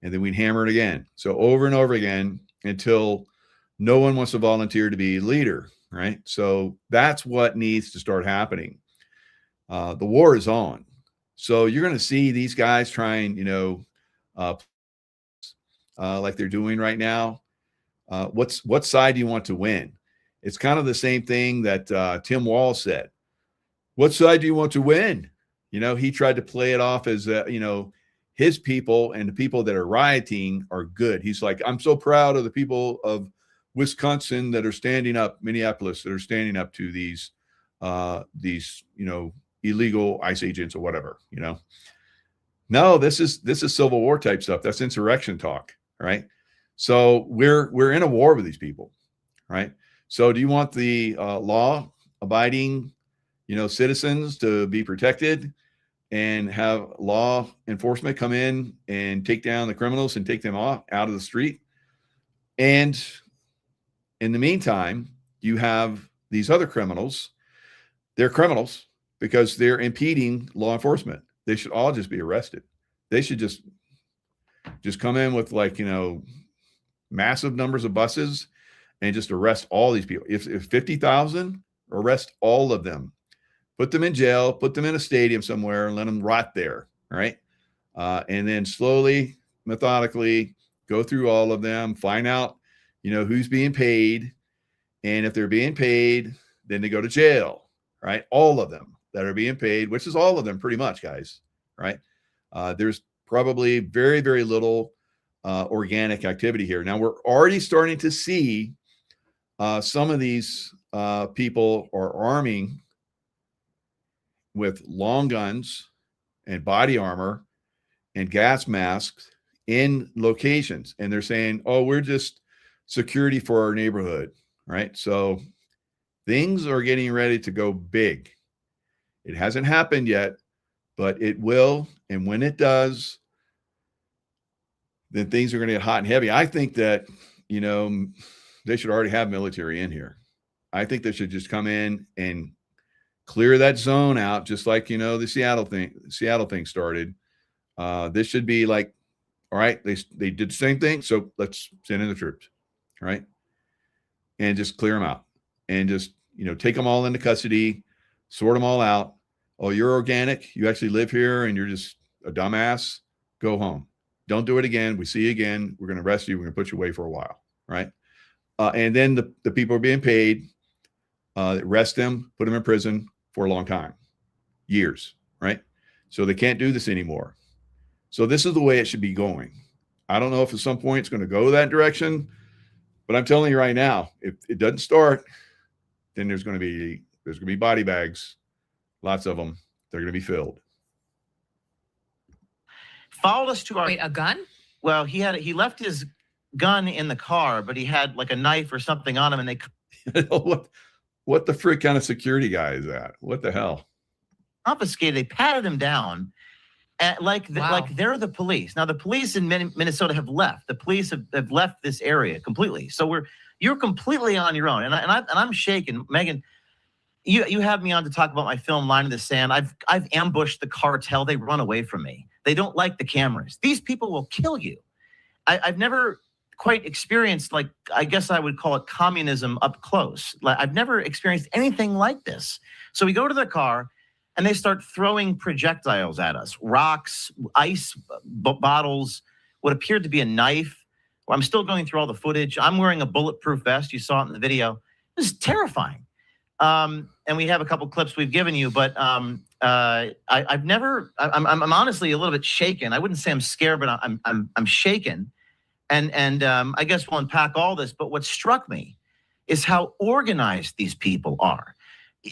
[SPEAKER 1] And then we'd hammer it again. So over and over again until no one wants to volunteer to be leader, right? So that's what needs to start happening. The war is on. So you're going to see these guys trying, like they're doing right now. What side do you want to win? It's kind of the same thing that Tim Wall said. What side do you want to win? He tried to play it off as, his people and the people that are rioting are good. He's like, I'm so proud of the people of Wisconsin that are standing up, Minneapolis, that are standing up to these, illegal ICE agents or whatever, No, this is Civil War type stuff. That's insurrection talk, right? So we're in a war with these people, right? So do you want the law abiding, citizens to be protected and have law enforcement come in and take down the criminals and take them out of the street? And in the meantime, you have these other criminals. They're criminals because they're impeding law enforcement. They should all just be arrested. They should just come in with massive numbers of buses and just arrest all these people. If 50,000, arrest all of them. Put them in jail, put them in a stadium somewhere and let them rot there, right? And then slowly, methodically go through all of them, find out, who's being paid. And if they're being paid, then they go to jail, right? All of them that are being paid, which is all of them pretty much, guys, right? There's probably very, very little organic activity here. Now we're already starting to see some of these people are arming with long guns and body armor and gas masks in locations. And they're saying, oh, we're just security for our neighborhood, right? So things are getting ready to go big. It hasn't happened yet, but it will. And when it does, then things are going to get hot and heavy. I think that, you know, they should already have military in here. I think they should just come in and clear that zone out, just like, you know, the Seattle thing started. This should be like, all right, they did the same thing, so let's send in the troops, right? And just clear them out and just, you know, take them all into custody, sort them all out. Oh, you're organic. You actually live here and you're just a dumbass. Go home. Don't do it again. We see you again. We're going to arrest you. We're going to put you away for a while, right? And then the people are being paid, arrest them, put them in prison for a long time, years, right? So they can't do this anymore. So this is the way it should be going. I don't know if at some point it's going to go that direction, but I'm telling you right now, if it doesn't start, then there's going to be body bags, lots of them. They're going to be filled.
[SPEAKER 10] Followed us to our.
[SPEAKER 9] Wait, a gun?
[SPEAKER 10] Well, he left his gun in the car, but he had like a knife or something on him, and they.
[SPEAKER 1] What the frick kind of security guy is that? What the hell?
[SPEAKER 10] Confiscated. They patted him down. Like they're the police. Now the police in Minnesota have left. The police have left this area completely. So you're completely on your own. And I'm shaken. Megan, you have me on to talk about my film Line in the Sand. I've ambushed the cartel. They run away from me. They don't like the cameras. These people will kill you. I've never quite experienced, like, I guess I would call it communism up close. Like, I've never experienced anything like this. So we go to the car. And they start throwing projectiles at us, rocks, ice bottles, what appeared to be a knife. I'm still going through all the footage. I'm wearing a bulletproof vest. You saw it in the video. It was terrifying. And we have a couple clips we've given you, but I'm honestly a little bit shaken. I wouldn't say I'm scared, but I'm shaken. And I guess we'll unpack all this. But what struck me is how organized these people are.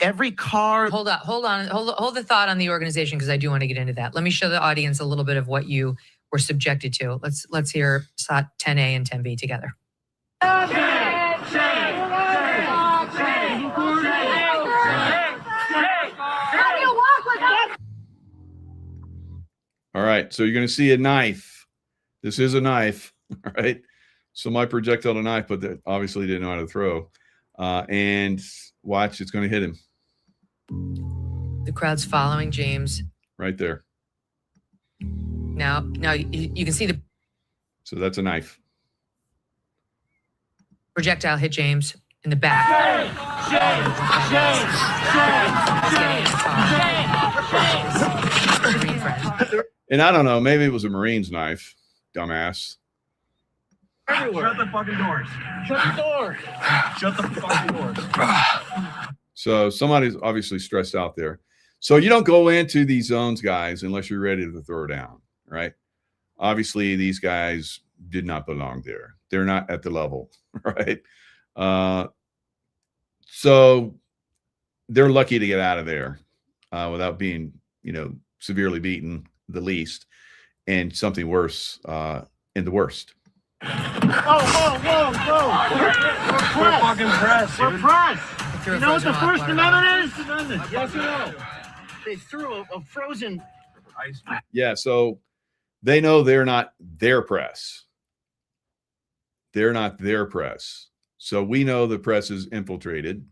[SPEAKER 10] Every car.
[SPEAKER 9] Hold the thought on the organization, because I do want to get into that. Let me show the audience a little bit of what you were subjected to. Let's hear SOT 10A and 10B together.
[SPEAKER 1] All right, so you're going to see a knife. This is a knife, all right? So my projectile a knife, but that obviously didn't know how to throw. And watch, it's going to hit him.
[SPEAKER 9] The crowd's following James.
[SPEAKER 1] Right there.
[SPEAKER 9] Now you can see the
[SPEAKER 1] So that's a knife.
[SPEAKER 9] projectile hit James in the back.
[SPEAKER 1] And I don't know, maybe it was a Marine's knife, dumbass.
[SPEAKER 4] Shut the fucking doors. Shut the door. Shut the fucking doors.
[SPEAKER 1] So somebody's obviously stressed out there. So you don't go into these zones, guys, unless you're ready to throw down, right? Obviously, these guys did not belong there. They're not at the level, right? So they're lucky to get out of there without being, severely beaten, the least, and something worse in the worst.
[SPEAKER 4] Whoa. We're fucking pressed. We're pressed. You know what the First Amendment is? Yes or no? They threw a frozen ice.
[SPEAKER 1] Yeah, so they know they're not their press. They're not their press. So we know the press is infiltrated.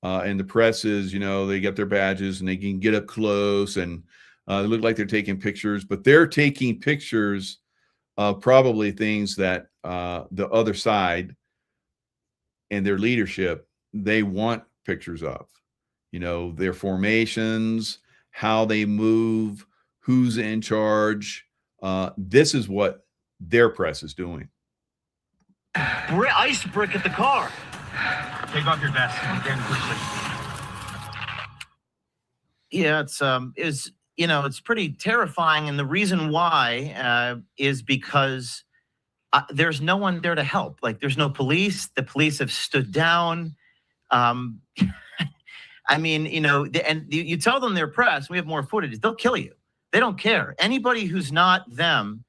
[SPEAKER 1] And the press is, they get their badges and they can get up close and they look like they're taking pictures, but they're taking pictures of probably things that the other side and their leadership, they want pictures of, their formations, how they move, who's in charge. This is what their press is doing.
[SPEAKER 4] Ice brick at the car. Take off your vest.
[SPEAKER 10] Yeah, you know, it's pretty terrifying. And the reason why is because there's no one there to help. Like, there's no police. The police have stood down. I mean, you know, and you tell them they're press, we have more footage, they'll kill you. They don't care. Anybody who's not them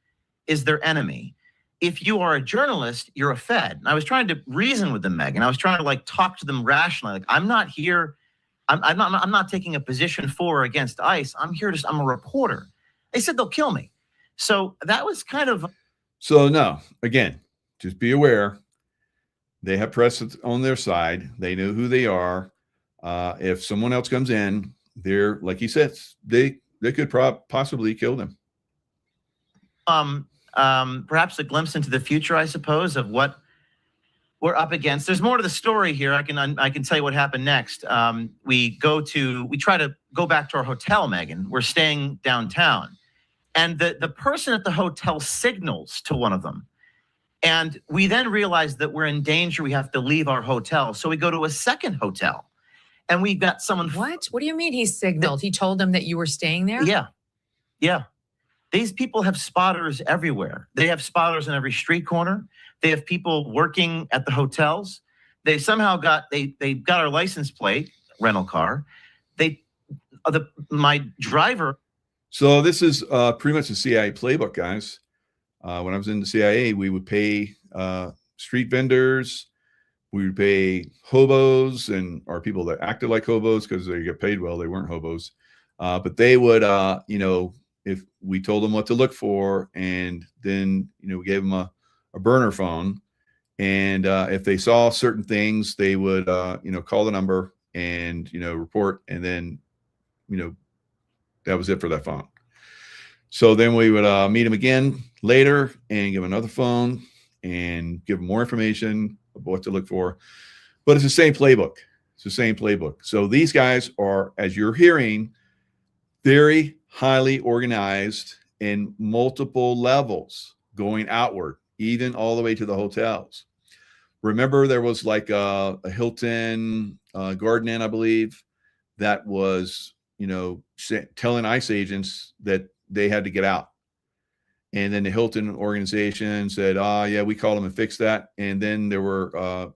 [SPEAKER 10] is their enemy. If you are a journalist, you're a Fed. And I was trying to reason with them, Megan. I was trying to like talk to them rationally. Like, I'm not here. I'm not taking a position for or against ICE. I'm a reporter. They said they'll kill me. So that was kind of.
[SPEAKER 1] So no, again, just be aware. They have press on their side. They know who they are. If someone else comes in, they're, like he said, they could possibly kill them.
[SPEAKER 10] Perhaps a glimpse into the future, I suppose, of what we're up against. There's more to the story here. I can tell you what happened next. We try to go back to our hotel, Megan. We're staying downtown. And the person at the hotel signals to one of them. And we then realize that we're in danger. We have to leave our hotel. So we go to a second hotel. And we've got someone.
[SPEAKER 9] What? What do you mean he signaled? He told them that you were staying there?
[SPEAKER 10] Yeah. Yeah. These people have spotters everywhere. They have spotters in every street corner. They have people working at the hotels. They somehow got our license plate, rental car. My driver.
[SPEAKER 1] So this is pretty much the CIA playbook, guys. When I was in the CIA, we would pay street vendors. We would pay hobos or people that acted like hobos because they get paid well. They weren't hobos. But they would, if we told them what to look for, and then, we gave them a burner phone. And if they saw certain things, they would, call the number and, report. And then, that was it for that phone. So then we would meet them again later and give them another phone and give them more information of what to look for. But it's the same playbook. It's the same playbook. So these guys are, as you're hearing, very highly organized in multiple levels going outward, even all the way to the hotels. Remember, there was like a Hilton Garden Inn, I believe, that was, telling ICE agents that they had to get out. And then the Hilton organization said, yeah, we called them and fixed that. And then there were,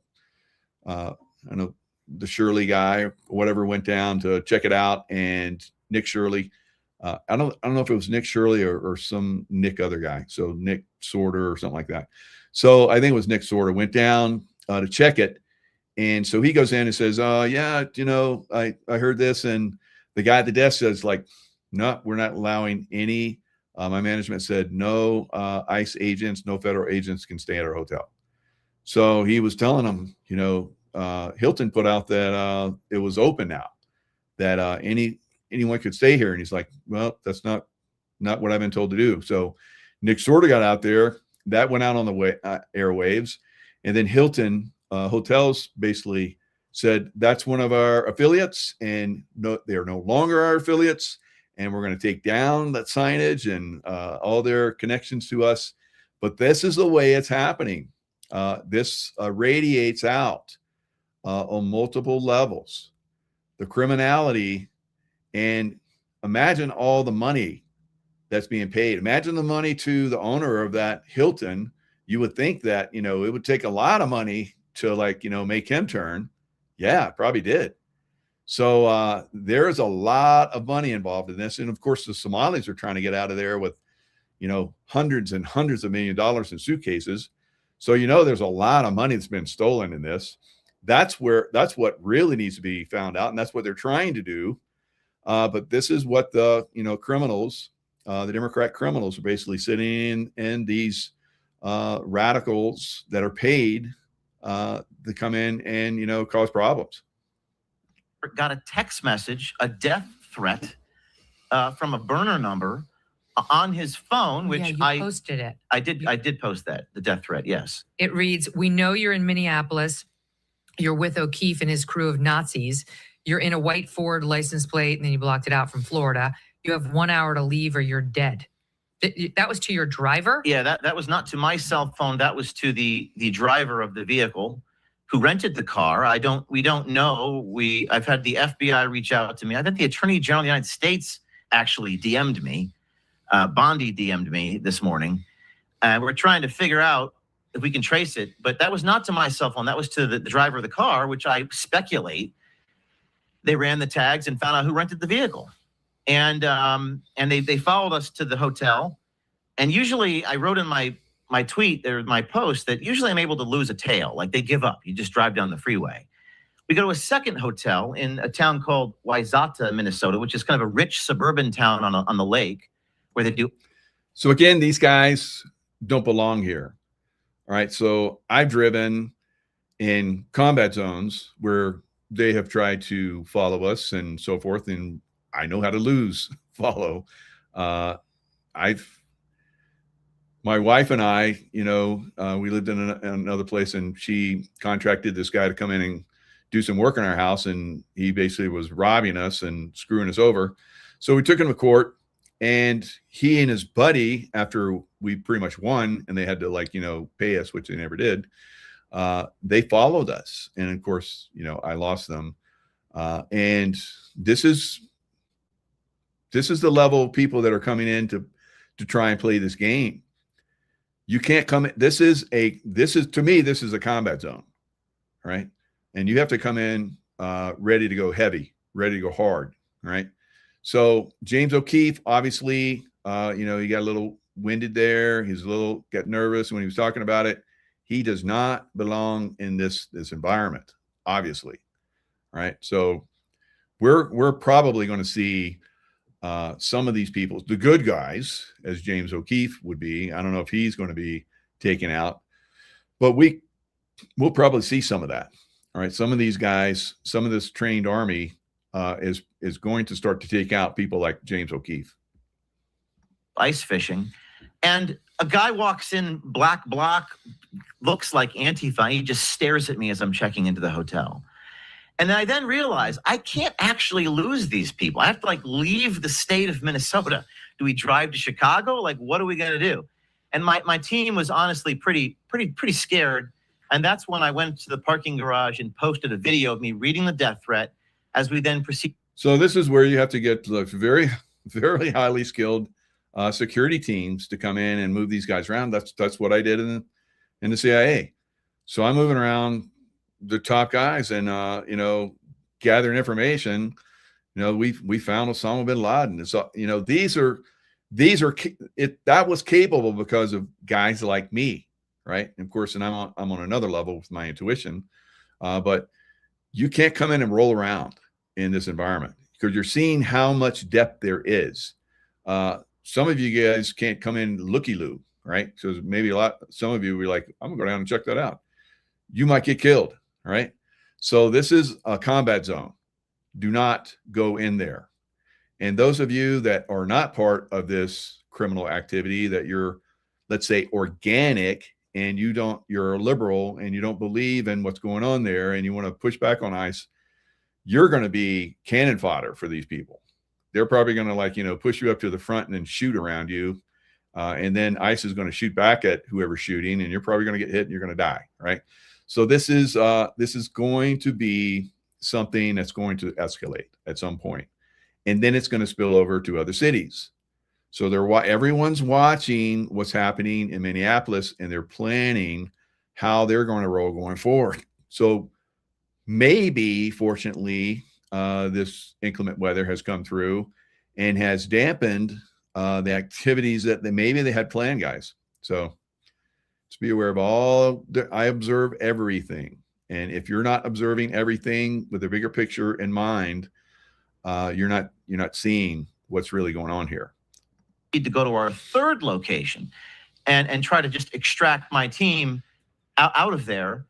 [SPEAKER 1] I know the Shirley guy or whatever went down to check it out. And Nick Shirley, I don't know if it was Nick Shirley or some Nick other guy. So Nick Sorter or something like that. So I think it was Nick Sorter went down to check it. And so he goes in and says, yeah, I heard this. And the guy at the desk says, like, no, we're not allowing any. My management said no ICE agents, no federal agents can stay at our hotel. So he was telling them, Hilton put out that it was open now, that anyone could stay here. And he's like, well, that's not what I've been told to do. So Nick Sorter got out there. That went out on the airwaves. And then Hilton Hotels basically said, that's one of our affiliates, and no, they are no longer our affiliates. And we're going to take down that signage and all their connections to us. But this is the way it's happening. This radiates out on multiple levels. The criminality, and imagine all the money that's being paid. Imagine the money to the owner of that Hilton. You would think that, it would take a lot of money to make him turn. Yeah, it probably did. So there's a lot of money involved in this. And of course, the Somalis are trying to get out of there with, hundreds and hundreds of $1 million in suitcases. So, there's a lot of money that's been stolen in this. That's what really needs to be found out. And that's what they're trying to do. But this is what the, criminals, the Democrat criminals are basically sitting in these radicals that are paid to come in and, cause problems.
[SPEAKER 10] Got a text message, a death threat from a burner number on his phone, which
[SPEAKER 9] you posted it.
[SPEAKER 10] I did post that, the death threat. Yes.
[SPEAKER 9] It reads, we know you're in Minneapolis. You're with O'Keefe and his crew of Nazis. You're in a white Ford license plate, and then you blocked it out from Florida. You have 1 hour to leave or you're dead. That was to your driver?
[SPEAKER 10] Yeah, that was not to my cell phone. That was to the driver of the vehicle who rented the car. We don't know. I've had the FBI reach out to me. I've had the Attorney General of the United States actually DM'd me. Bondi DM'd me this morning. We're trying to figure out if we can trace it, but that was not to my cell phone. That was to the driver of the car, which I speculate they ran the tags and found out who rented the vehicle. And they followed us to the hotel. And usually I wrote in my tweet or my post that usually I'm able to lose a tail. Like they give up. You just drive down the freeway. We go to a second hotel in a town called Wayzata, Minnesota, which is kind of a rich suburban town on the lake where they do.
[SPEAKER 1] So again, these guys don't belong here. All right. So I've driven in combat zones where they have tried to follow us and so forth. And I know how to follow. My wife and I, we lived in another place, and she contracted this guy to come in and do some work in our house. And he basically was robbing us and screwing us over. So we took him to court, and he and his buddy, after we pretty much won and they had to pay us, which they never did, they followed us. And of course, I lost them. And this is the level of people that are coming in to try and play this game. You can't come in. This is to me, this is a combat zone, right? And you have to come in ready to go heavy, ready to go hard, right? So James O'Keefe, obviously, he got a little winded there. He's got nervous when he was talking about it. He does not belong in this environment, obviously, right? So we're probably going to see some of these people, the good guys, as James O'Keefe would be. I don't know if he's going to be taken out, but we'll probably see some of that. All right. Some of these guys, some of this trained army is going to start to take out people like James O'Keefe.
[SPEAKER 10] Ice fishing. And a guy walks in, black block, looks like Antifa. He just stares at me as I'm checking into the hotel. And then I realize I can't actually lose these people. I have to leave the state of Minnesota. Do we drive to Chicago? What are we going to do? And my team was honestly pretty scared. And that's when I went to the parking garage and posted a video of me reading the death threat as we then proceed.
[SPEAKER 1] So this is where you have to get very, very highly skilled security teams to come in and move these guys around. That's what I did in the CIA. So I'm moving around the top guys and gathering information. We found Osama bin Laden. So that was capable because of guys like me, right? And of course, and I'm on another level with my intuition, but you can't come in and roll around in this environment because you're seeing how much depth there is. Some of you guys can't come in looky-loo, right? So maybe some of you will be like, I'm gonna go down and check that out. You might get killed, right? So this is a combat zone. Do not go in there. And those of you that are not part of this criminal activity, that you're, let's say, organic, and you're a liberal and you don't believe in what's going on there and you want to push back on ICE, you're going to be cannon fodder for these people. They're probably going to push you up to the front and then shoot around you. And then ICE is going to shoot back at whoever's shooting, and you're probably going to get hit and you're going to die, right? So this is going to be something that's going to escalate at some point, and then it's going to spill over to other cities. So everyone's watching what's happening in Minneapolis, and they're planning how they're going to roll going forward. So maybe, fortunately, this inclement weather has come through and has dampened the activities that maybe they had planned, guys. So just be aware of I observe everything. And if you're not observing everything with a bigger picture in mind, you're not seeing what's really going on here.
[SPEAKER 10] Need to go to our third location and try to just extract my team out of there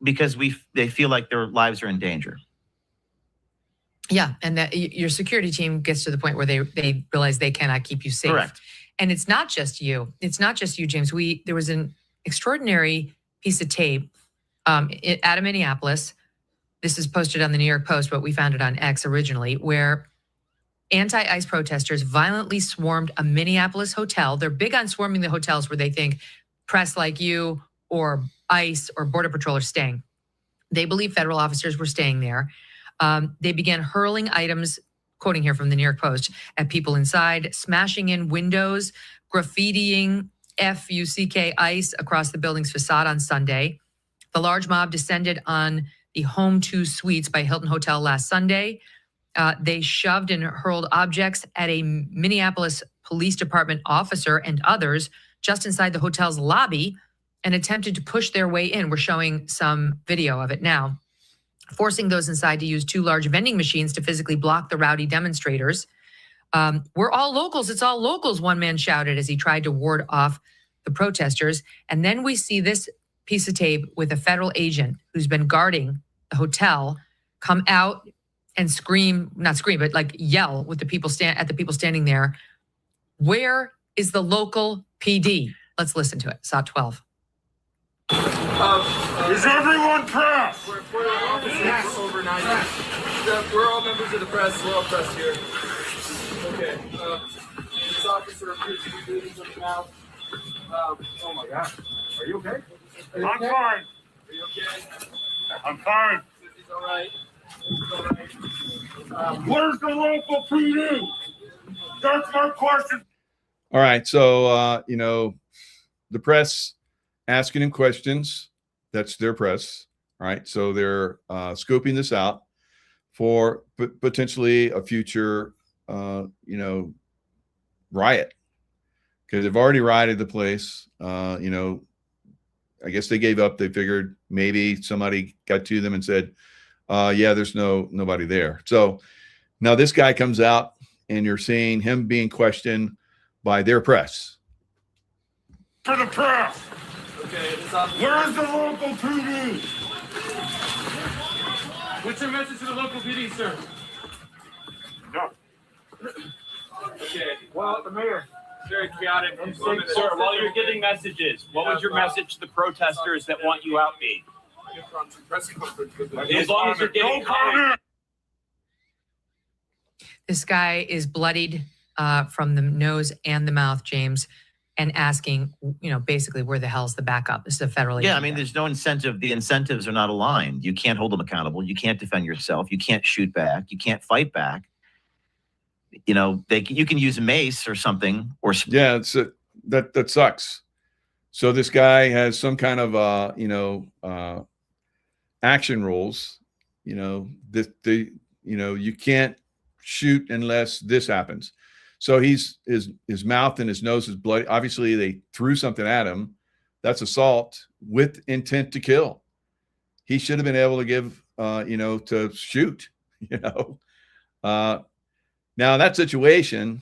[SPEAKER 10] because they feel like their lives are in danger.
[SPEAKER 9] Yeah, and that your security team gets to the point where they realize they cannot keep you safe.
[SPEAKER 10] Correct.
[SPEAKER 9] And it's not just you. It's not just you, James. There was an extraordinary piece of tape out of Minneapolis. This is posted on the New York Post, but we found it on X originally, where anti-ICE protesters violently swarmed a Minneapolis hotel. They're big on swarming the hotels where they think press like you or ICE or Border Patrol are staying. They believe federal officers were staying there. They began hurling items quoting here from the New York Post, at people inside, smashing in windows, graffitiing FUCK ICE across the building's facade on Sunday. The large mob descended on the Home 2 Suites by Hilton Hotel last Sunday. They shoved and hurled objects at a Minneapolis Police Department officer and others just inside the hotel's lobby and attempted to push their way in. We're showing some video of it now, forcing those inside to use 2 large vending machines to physically block the rowdy demonstrators. We're all locals. It's all locals, one man shouted as he tried to ward off the protesters. And then we see this piece of tape with a federal agent who's been guarding the hotel come out and scream, not scream, but like yell with the people at the people standing there. Where is the local PD? Let's listen to it. SOT 12.
[SPEAKER 4] Is everyone press?
[SPEAKER 11] We're overnight. We're all members of the press. We're all press here. Okay. This officer appears to be bleeding from the mouth. Oh my God. Are you okay?
[SPEAKER 4] I'm fine.
[SPEAKER 11] Are you okay?
[SPEAKER 4] I'm fine.
[SPEAKER 11] He's all right. He's all right.
[SPEAKER 4] Where's the local PD? That's my question.
[SPEAKER 1] All right. So, the press asking him questions. That's their press. All right. So they're scoping this out for potentially a future, riot, because they've already rioted the place. I guess they gave up. They figured maybe somebody got to them and said, yeah, there's nobody there. So now this guy comes out and you're seeing him being questioned by their press.
[SPEAKER 4] For the press.
[SPEAKER 11] Okay.
[SPEAKER 4] Where's the local PD?
[SPEAKER 11] What's your message to the local PD, sir?
[SPEAKER 4] No.
[SPEAKER 11] Okay. Well, the mayor. Very chaotic. Sir,
[SPEAKER 12] while you're giving messages, what would your message to the protesters that want you out be? As long as you're giving comment.
[SPEAKER 9] This guy is bloodied from the nose and the mouth, James, and asking, basically, where the hell's the backup? This is a federal agent.
[SPEAKER 10] Yeah, I mean, there's no incentive. The incentives are not aligned. You can't hold them accountable. You can't defend yourself. You can't shoot back. You can't fight back. You can use a mace or something. Or
[SPEAKER 1] yeah, that sucks. So this guy has some kind of action rules. You can't shoot unless this happens. So his mouth and his nose is bloody. Obviously, they threw something at him. That's assault with intent to kill. He should have been able to give, to shoot. Now that situation,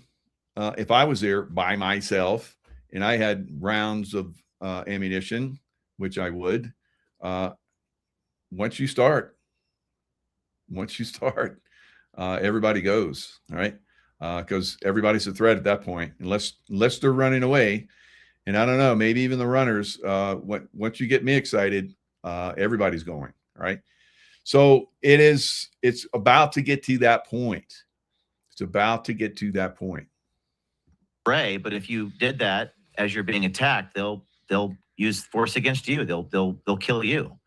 [SPEAKER 1] if I was there by myself and I had rounds of ammunition, which I would, once you start, everybody goes. All right. Because everybody's a threat at that point, unless they're running away. And I don't know, maybe even the runners, once you get me excited, everybody's going. All right. So it's about to get to that point. It's about to get to that point.
[SPEAKER 10] Ray, but if you did that as you're being attacked, they'll use force against you. They'll kill you.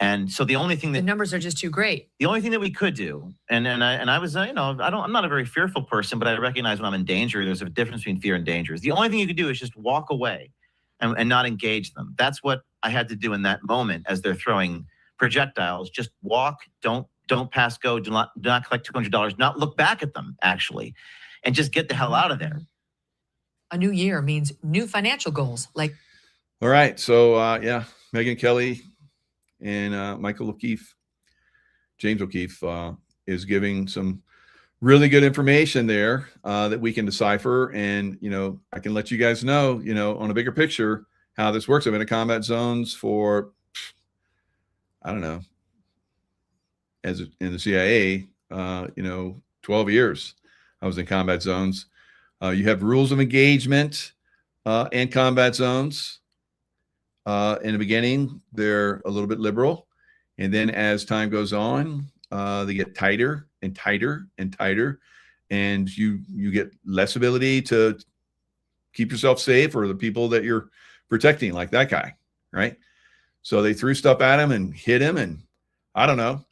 [SPEAKER 10] And so the only thing that
[SPEAKER 9] the numbers are just too great.
[SPEAKER 10] The only thing that we could do, and I was, I'm not a very fearful person, but I recognize when I'm in danger, there's a difference between fear and danger. The only thing you could do is just walk away and not engage them. That's what I had to do in that moment as they're throwing projectiles. Just walk, don't pass go, do not collect $200, not look back at them actually, and just get the hell out of there.
[SPEAKER 9] A new year means new financial goals.
[SPEAKER 1] All right. So Megyn Kelly and Michael O'Keefe, James O'Keefe, is giving some really good information there that we can decipher. And, I can let you guys know, on a bigger picture, how this works. I've been in combat zones for, I don't know, in the CIA, 12 years I was in combat zones. You have rules of engagement and combat zones. In the beginning, they're a little bit liberal. And then as time goes on, they get tighter and tighter and tighter. And you get less ability to keep yourself safe or the people that you're protecting, like that guy, right? So they threw stuff at him and hit him. And I don't know.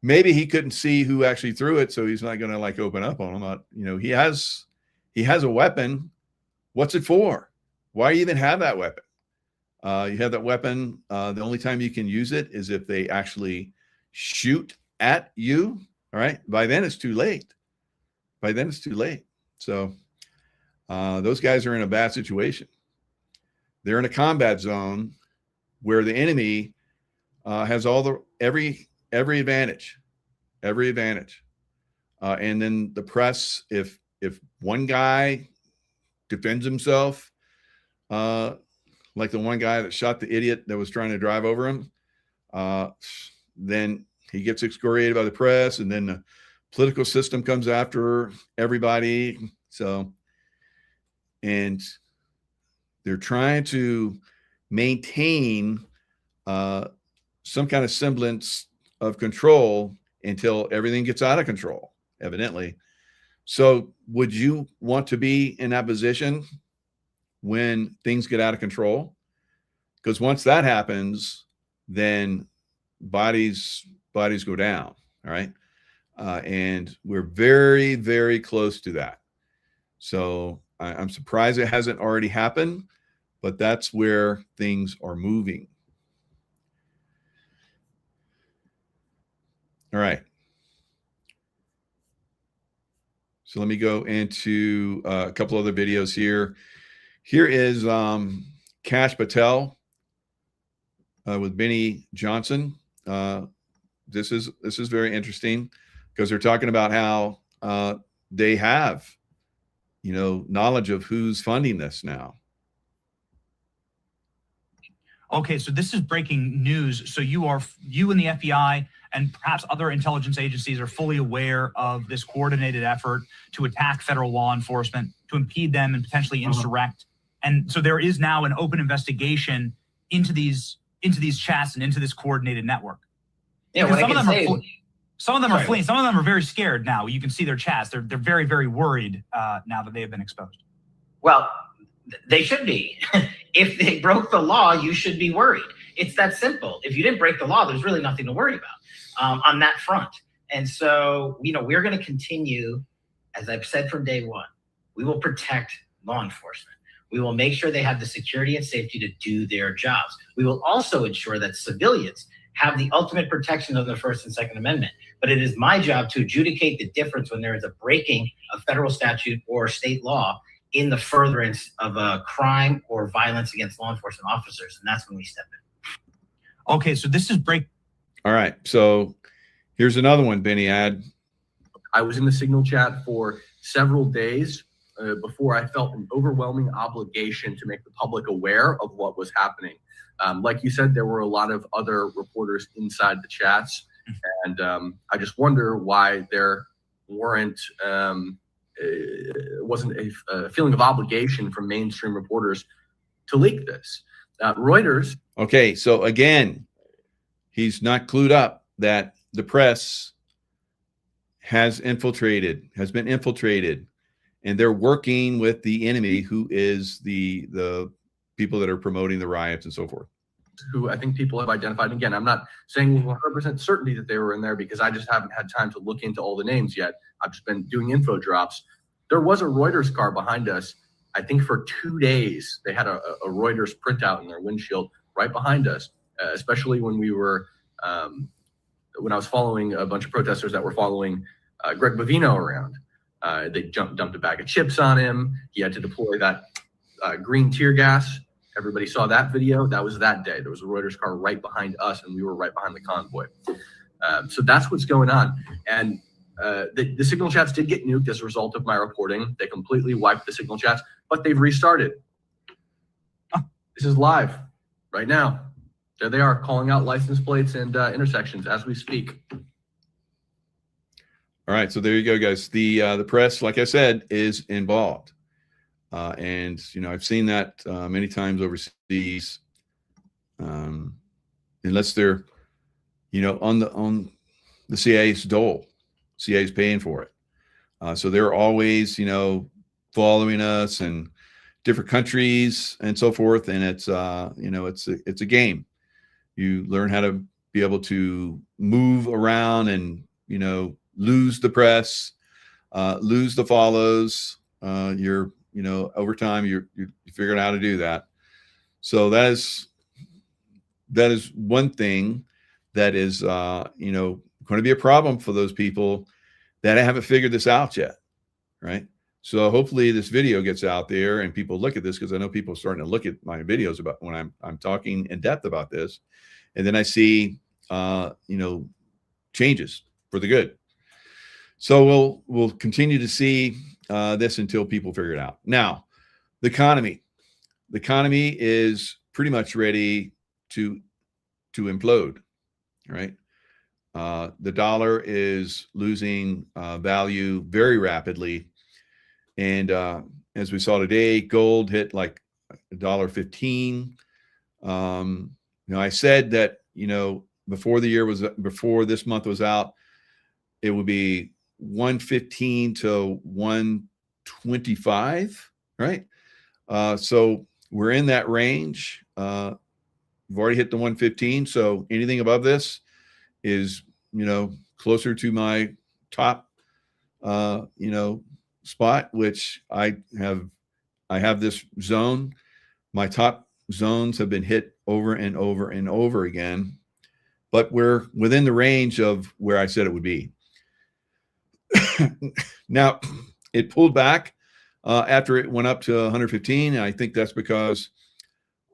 [SPEAKER 1] maybe he couldn't see who actually threw it, so he's not going to like open up on him. You know, he has a weapon. What's it for? Why do you even have that weapon? You have that weapon. The only time you can use it is if they actually shoot at you. All right. By then it's too late. So those guys are in a bad situation. They're in a combat zone where the enemy has every advantage, and then the press, if one guy defends himself, like the one guy that shot the idiot that was trying to drive over him, then he gets excoriated by the press, and then the political system comes after everybody. So, and they're trying to maintain some kind of semblance of control until everything gets out of control, evidently. So would you want to be in that position when things get out of control? Because once that happens, then bodies go down. All right. And we're very, very close to that. So I'm surprised it hasn't already happened, but that's where things are moving. All right. So let me go into a couple other videos here. Here is Kash Patel with Benny Johnson. This is very interesting because they're talking about how they have, you know, knowledge of who's funding this now.
[SPEAKER 13] Okay, so this is breaking news. So you and the FBI and perhaps other intelligence agencies are fully aware of this coordinated effort to attack federal law enforcement, to impede them and potentially insurrect. And so there is now an open investigation into these chats and into this coordinated network.
[SPEAKER 14] Yeah,
[SPEAKER 13] some of them are fleeing. Some of them are very scared now. You can see their chats. They're very, very worried now that they have been exposed.
[SPEAKER 14] Well, they should be. If they broke the law, you should be worried. It's that simple. If you didn't break the law, there's really nothing to worry about on that front. And so, you know, we're going to continue, as I've said from day one, we will protect law enforcement. We will make sure they have the security and safety to do their jobs. We will also ensure that civilians have the ultimate protection of the First and Second Amendment. But it is my job to adjudicate the difference when there is a breaking of federal statute or state law in the furtherance of a crime or violence against law enforcement officers. And that's when we step in.
[SPEAKER 13] Okay, so this is
[SPEAKER 1] All right, so here's another one, Benny Ad.
[SPEAKER 15] I was in the Signal chat for several days before I felt an overwhelming obligation to make the public aware of what was happening. Like you said, there were a lot of other reporters inside the chats, and I just wonder why there wasn't a feeling of obligation from mainstream reporters to leak this. Reuters.
[SPEAKER 1] Okay, so again, he's not clued up that the press has been infiltrated, and they're working with the enemy, who is the people that are promoting the riots and so forth.
[SPEAKER 15] Who I think people have identified. And again, I'm not saying with 100% certainty that they were in there because I just haven't had time to look into all the names yet. I've just been doing info drops. There was a Reuters car behind us. I think for 2 days, they had a Reuters printout in their windshield right behind us, especially when we were, when I was following a bunch of protesters that were following Greg Bovino around. They dumped a bag of chips on him. He had to deploy that green tear gas. Everybody saw that video. That was that day. There was a Reuters car right behind us, and we were right behind the convoy. So that's what's going on. And the Signal chats did get nuked as a result of my reporting. They completely wiped the Signal chats, but they've restarted. This is live right now. There they are, calling out license plates and intersections as we speak.
[SPEAKER 1] All right, so there you go, guys. The press, like I said, is involved. And, you know, I've seen that many times overseas, unless they're, you know, on the CIA's dole. CIA's paying for it. So they're always, you know, following us and different countries and so forth. And it's, you know, it's a game. You learn how to be able to move around and, lose the press, lose the follows. Over time, you're figuring out how to do that. So that is one thing that is, going to be a problem for those people that haven't figured this out yet, right? So hopefully this video gets out there and people look at this, because I know people are starting to look at my videos about when I'm talking in depth about this, and then I see changes for the good. So we'll continue to see this until people figure it out. Now, the economy is pretty much ready to implode, right? The dollar is losing value very rapidly. And as we saw today, gold hit like $1.15. I said that, before this month was out, it would be 115 to 125, right? So we're in that range. We've already hit the 115. So anything above this is, closer to my top, spot, which I have this zone. My top zones have been hit over and over and over again, but we're within the range of where I said it would be. Now, it pulled back after it went up to 115. And I think that's because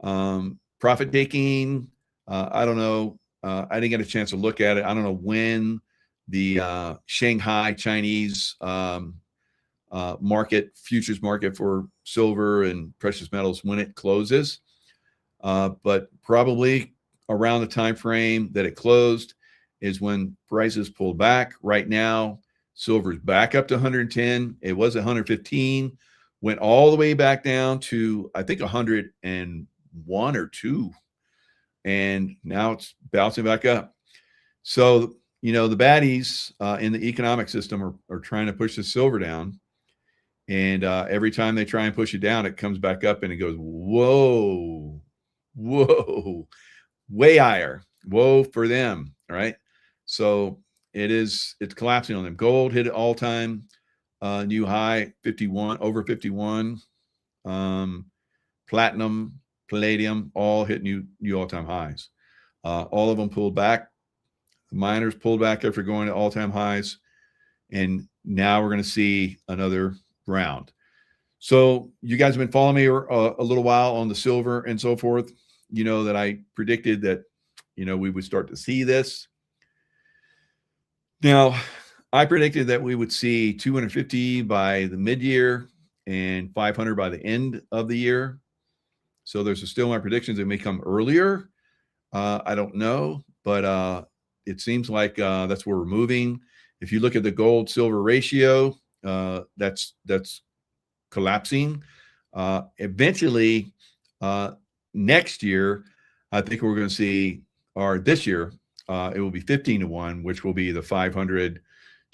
[SPEAKER 1] profit taking. I don't know. I didn't get a chance to look at it. I don't know when the Shanghai Chinese futures market for silver and precious metals, when it closes, but probably around the time frame that it closed is when prices pulled back. Right now, silver's back up to 110. It was 115, went all the way back down to, I think, 101 or 2, and now it's bouncing back up. So the baddies in the economic system are trying to push the silver down. And every time they try and push it down, it comes back up and it goes, whoa, way higher. Whoa for them, right? So it's collapsing on them. Gold hit an all-time new high, 51, over 51. Platinum, palladium, all hit new all-time highs. All of them pulled back. The miners pulled back after going to all-time highs. And now we're going to see another round. So you guys have been following me a little while on the silver and so forth. You know that I predicted that, we would start to see this. Now, I predicted that we would see 250 by the mid-year and 500 by the end of the year. So there's still my predictions. It may come earlier. I don't know, but it seems like that's where we're moving. If you look at the gold silver ratio, that's collapsing. Eventually, next year, I think we're going to see, or this year, it will be 15 to 1, which will be the 500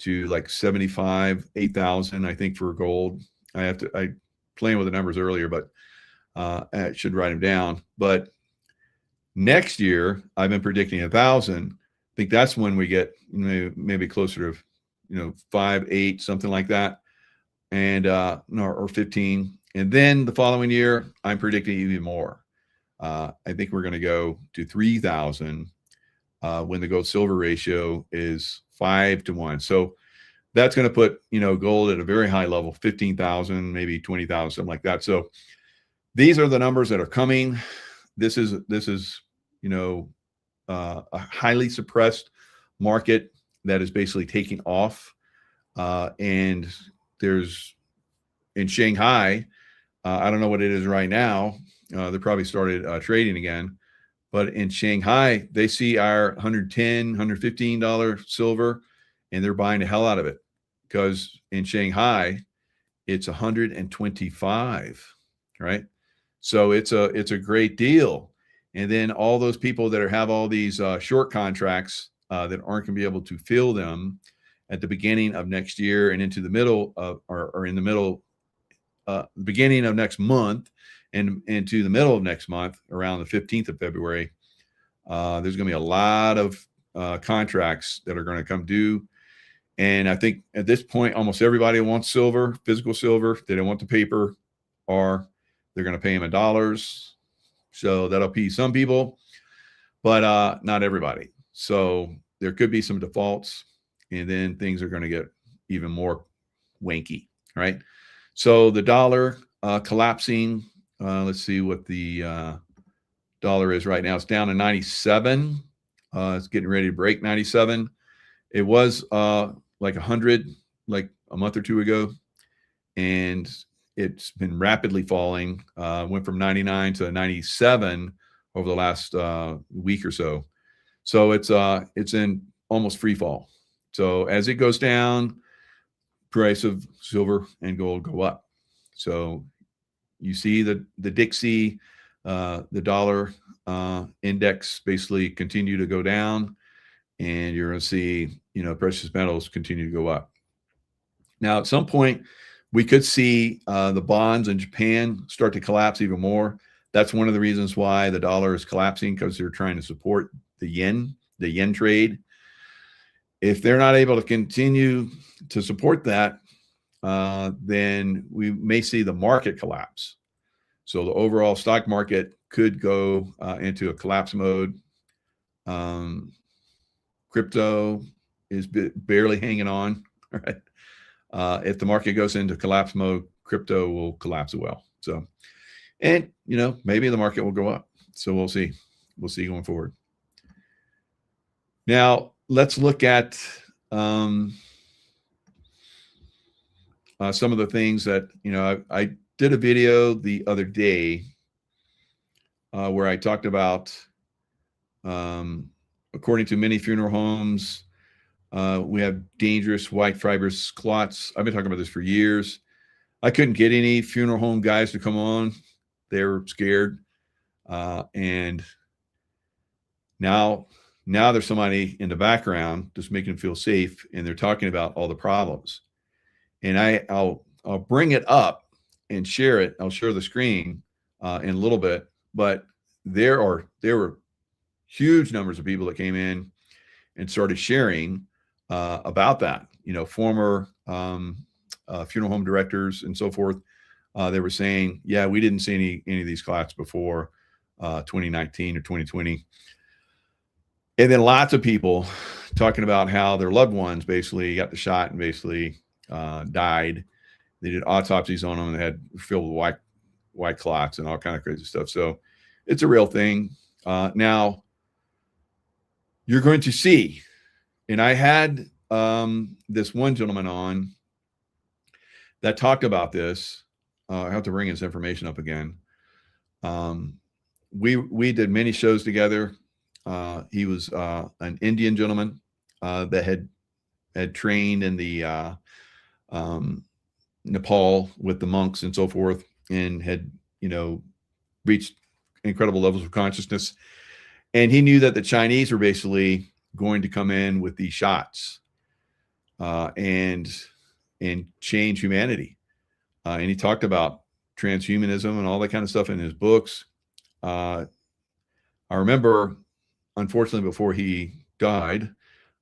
[SPEAKER 1] to like 75, 8,000, I think, for gold. I playing with the numbers earlier, but I should write them down. But next year, I've been predicting 1,000. I think that's when we get maybe closer to 5, 8, something like that, and or 15. And then the following year, I'm predicting even more. I think we're going to go to 3,000 when the gold silver ratio is 5 to 1. So that's going to put gold at a very high level, 15,000, maybe 20,000, something like that. So these are the numbers that are coming. This is a highly suppressed market that is basically taking off. And there's in Shanghai, I don't know what it is right now. They probably started trading again, but in Shanghai, they see our $110, $115 silver, and they're buying the hell out of it, because in Shanghai, it's 125, right? So it's a great deal. And then all those people that have all these short contracts that aren't going to be able to fill them at the beginning of next year and into the middle of, or in the middle, beginning of next month and into the middle of next month, around the 15th of February, There's going to be a lot of contracts that are going to come due. And I think at this point, almost everybody wants silver, physical silver. They don't want the paper, or they're going to pay them in dollars. So that'll appease some people, but not everybody. So there could be some defaults, and then things are going to get even more wanky, right? So the dollar collapsing. Let's see what the dollar is right now. It's down to 97. It's getting ready to break 97. It was like 100 like a month or two ago, and it's been rapidly falling. Went from 99 to 97 over the last week or so. So it's in almost free fall. So as it goes down, price of silver and gold go up. So you see the Dixie, the dollar index basically continue to go down, and you're going to see, precious metals continue to go up. Now, at some point, we could see the bonds in Japan start to collapse even more. That's one of the reasons why the dollar is collapsing, because they're trying to support the yen trade. If they're not able to continue to support that, then we may see the market collapse. So the overall stock market could go into a collapse mode. Crypto is barely hanging on. Right? If the market goes into collapse mode, crypto will collapse as well. So, and maybe the market will go up. So we'll see. We'll see going forward. Now let's look at some of the things that I did a video the other day where I talked about, according to many funeral homes, we have dangerous white fibrous clots. I've been talking about this for years. I couldn't get any funeral home guys to come on. They were scared. And now there's somebody in the background just making them feel safe, and they're talking about all the problems. And I'll bring it up and share it. I'll share the screen in a little bit, but there were huge numbers of people that came in and started sharing about that. Former funeral home directors and so forth. They were saying, yeah, we didn't see any of these clots before 2019 or 2020. And then lots of people talking about how their loved ones basically got the shot and basically died. They did autopsies on them and they had filled with white clots and all kind of crazy stuff. So it's a real thing. Now you're going to see, and I had this one gentleman on that talked about this. I have to bring his information up again. We did many shows together. He was an Indian gentleman that had trained in the Nepal with the monks and so forth, and had reached incredible levels of consciousness. And he knew that the Chinese were basically going to come in with these shots and change humanity. And he talked about transhumanism and all that kind of stuff in his books. I remember, unfortunately, before he died,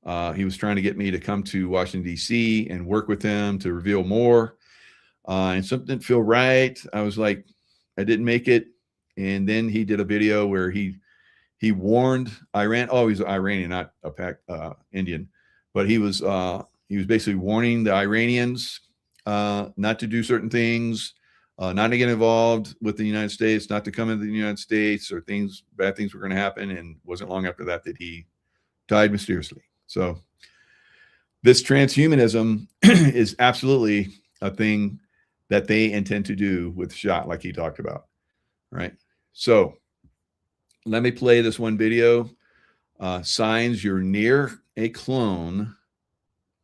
[SPEAKER 1] he was trying to get me to come to Washington, D.C. and work with him to reveal more. And something didn't feel right. I was like, I didn't make it. And then he did a video where he warned Iran. Oh, he's Iranian, not a Indian, but he was basically warning the Iranians not to do certain things, not to get involved with the United States, not to come into the United States, or bad things were going to happen. And it wasn't long after that he died mysteriously. So this transhumanism is absolutely a thing that they intend to do with shot, like he talked about. Right. So let me play this one video. Signs you're near a clone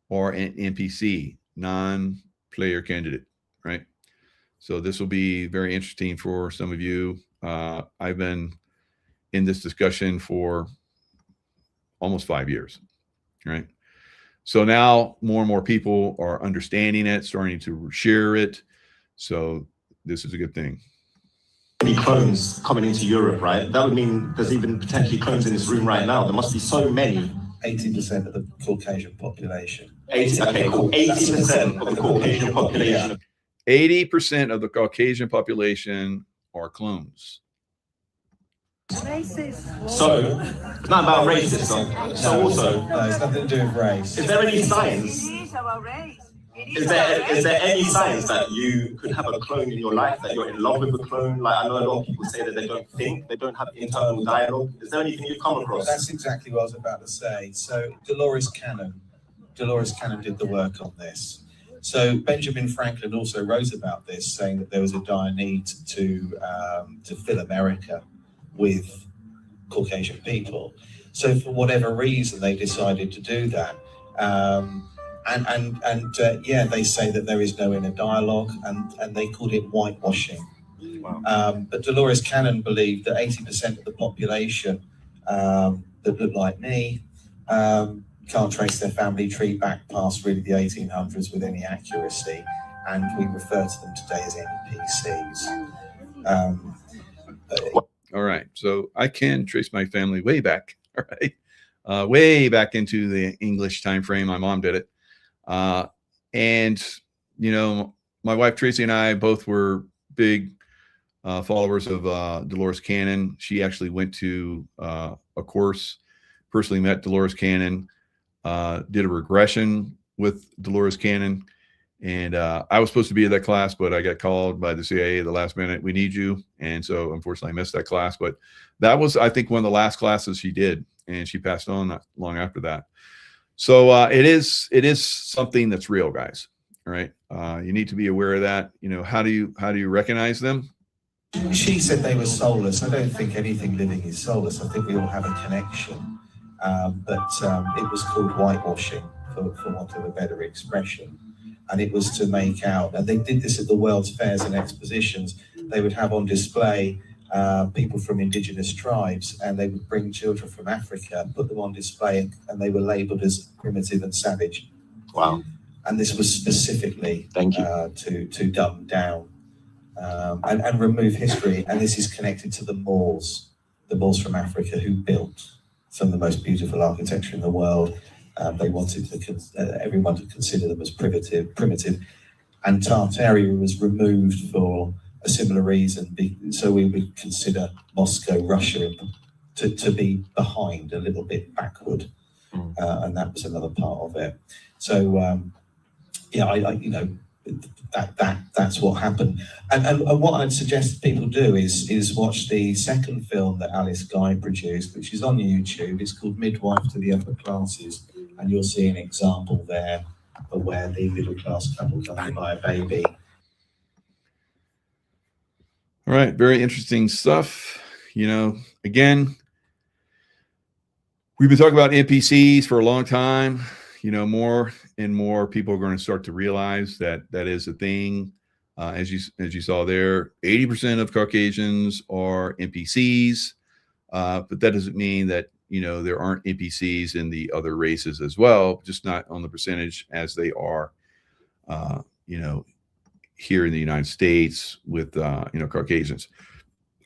[SPEAKER 1] or an NPC, non-player candidate. Right. So this will be very interesting for some of you. I've been in this discussion for almost 5 years. Right. So now more and more people are understanding it, starting to share it. So this is a good thing.
[SPEAKER 16] any clones coming into Europe, right? That would mean there's even potentially clones in this room right now. There must be so many.
[SPEAKER 17] 80% of the Caucasian population.
[SPEAKER 16] 80%, okay, cool. 80% of the Caucasian population.
[SPEAKER 1] 80% of the Caucasian population are clones.
[SPEAKER 17] Racist.
[SPEAKER 16] So, it's not about racism. So also,
[SPEAKER 17] no, it's nothing to do with race.
[SPEAKER 16] Is there any science?
[SPEAKER 17] It is about race.
[SPEAKER 16] Is there any science that you could have a clone in your life, that you're in love with a clone? Like, I know a lot of people say that they don't think, they don't have internal dialogue. Is there anything you've come across?
[SPEAKER 17] That's exactly what I was about to say. So Dolores Cannon did the work on this. So Benjamin Franklin also wrote about this, saying that there was a dire need to fill America with Caucasian people. So for whatever reason, they decided to do that. Yeah, they say that there is no inner dialogue, and they called it whitewashing. Wow. But Dolores Cannon believed that 80% of the population that look like me can't trace their family tree back past really the 1800s with any accuracy, and we refer to them today as NPCs.
[SPEAKER 1] All right, so I can trace my family way back, all right, way back into the English time frame. My mom did it. And, you know, my wife Tracy and I both were big followers of Dolores Cannon. She actually went to a course, personally met Dolores Cannon, did a regression with Dolores Cannon. And I was supposed to be in that class, but I got called by the CIA at the last minute. We need you. And so unfortunately I missed that class, but that was, I think, one of the last classes she did, and she passed on not long after that. So it is something that's real, guys. All right. You need to be aware of that. You know, how do you recognize them?
[SPEAKER 17] She said they were soulless. I don't think anything living is soulless. I think we all have a connection. But it was called whitewashing, for want of a better expression. And it was to make out, and they did this at the World's Fairs and Expositions. They would have on display people from indigenous tribes, and they would bring children from Africa, put them on display, and they were labeled as primitive and savage.
[SPEAKER 16] Wow.
[SPEAKER 17] And this was specifically to dumb down and remove history. And this is connected to the Moors from Africa, who built some of the most beautiful architecture in the world. They wanted everyone to consider them as primitive. And Tartaria was removed for a similar reason, so we would consider Moscow, Russia, to be behind, a little bit backward, and that was another part of it. So yeah, that's what happened. And what I'd suggest people do is watch the second film that Alice Guy produced, which is on YouTube. It's called Midwife to the Upper Classes, and you'll see an example there of where the middle class couple come to buy a baby.
[SPEAKER 1] All right, very interesting stuff. You know, again, we've been talking about NPCs for a long time. You know, more and more people are going to start to realize that that is a thing. As you saw there, 80% of Caucasians are NPCs, but that doesn't mean that, you know, there aren't NPCs in the other races as well, just not on the percentage as they are, you know, here in the United States with, you know, Caucasians.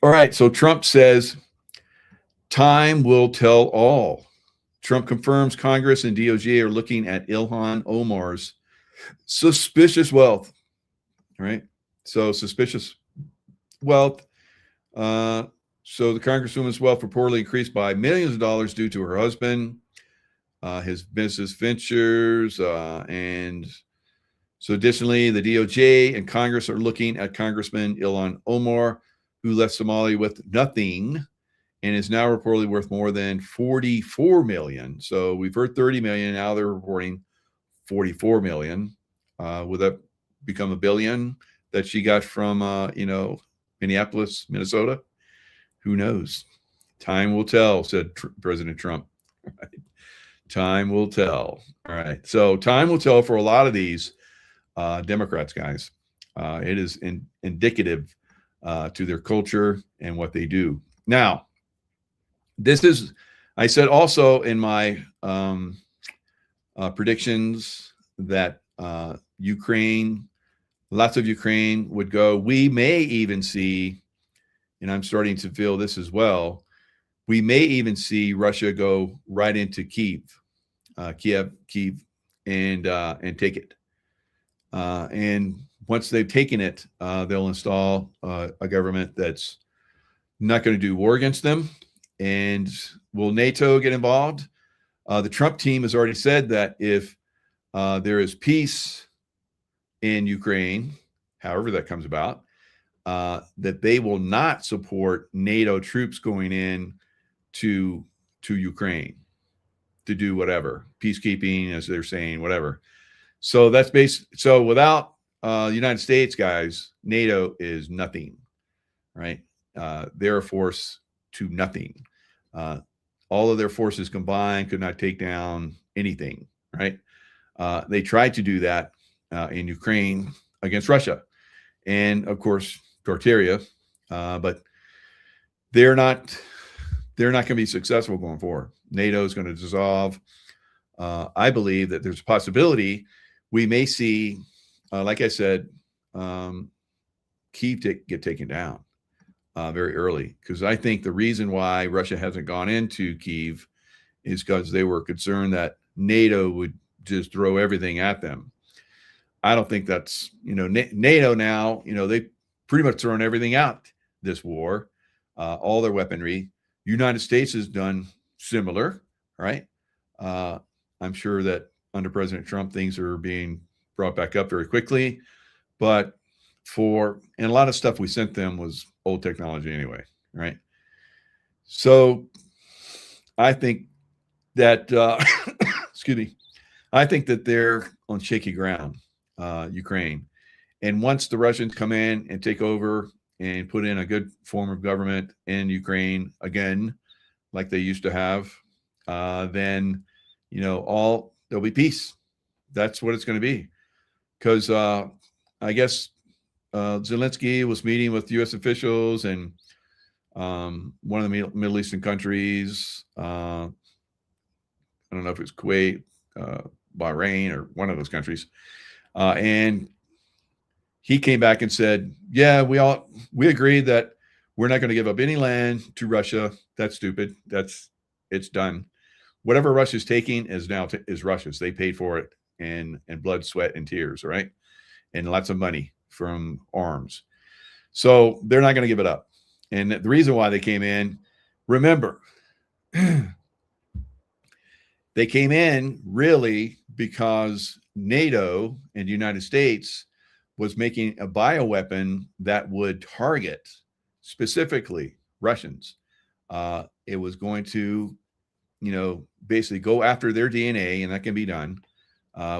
[SPEAKER 1] All right. So Trump says, time will tell all. Trump confirms Congress and DOJ are looking at Ilhan Omar's suspicious wealth. All right. So suspicious wealth. So the Congresswoman's wealth reportedly increased by millions of dollars due to her husband, his business ventures, and so additionally, the DOJ and Congress are looking at Congressman Ilhan Omar, who left Somalia with nothing and is now reportedly worth more than 44 million. So we've heard 30 million. Now they're reporting 44 million. Would that become $1 billion that she got from, you know, Minneapolis, Minnesota? Who knows? Time will tell, said President Trump. Right. Time will tell. All right. So time will tell for a lot of these Democrats, guys. It is indicative to their culture and what they do. Now, this is, I said also in my predictions that Ukraine, lots of Ukraine would go. We may even see and I'm starting to feel this as well, we may even see Russia go right into Kiev, and take it. And once they've taken it, they'll install a government that's not going to do war against them. And will NATO get involved? The Trump team has already said that if there is peace in Ukraine, however that comes about, that they will not support NATO troops going in to Ukraine to do whatever, peacekeeping, as they're saying, whatever. So that's so without the United States, guys, NATO is nothing, right? They're a force to nothing. All of their forces combined could not take down anything, right? They tried to do that in Ukraine against Russia, and of course Tortilla, but they're not going to be successful going forward. NATO is going to dissolve. I believe that there's a possibility we may see, like I said, Kyiv get taken down very early, because I think the reason why Russia hasn't gone into Kyiv is because they were concerned that NATO would just throw everything at them. I don't think that's, NATO now, they pretty much thrown everything out this war, all their weaponry. United States has done similar, right? I'm sure that under President Trump, things are being brought back up very quickly, and a lot of stuff we sent them was old technology anyway, right? So I think that, excuse me, I think that they're on shaky ground, Ukraine. And once the Russians come in and take over and put in a good form of government in Ukraine again, like they used to have, then, there'll be peace. That's what it's going to be. Because I guess Zelensky was meeting with U.S. officials and one of the Middle Eastern countries. I don't know if it's Kuwait, Bahrain, or one of those countries. And he came back and said, yeah, we agreed that we're not going to give up any land to Russia. That's stupid. It's done. Whatever Russia's taking is now is Russia's. They paid for it and blood, sweat, and tears, right? And lots of money from arms. So they're not going to give it up. And the reason why they came in, remember, they came in really because NATO and the United States was making a bioweapon that would target specifically Russians. It was going to, basically go after their DNA, and that can be done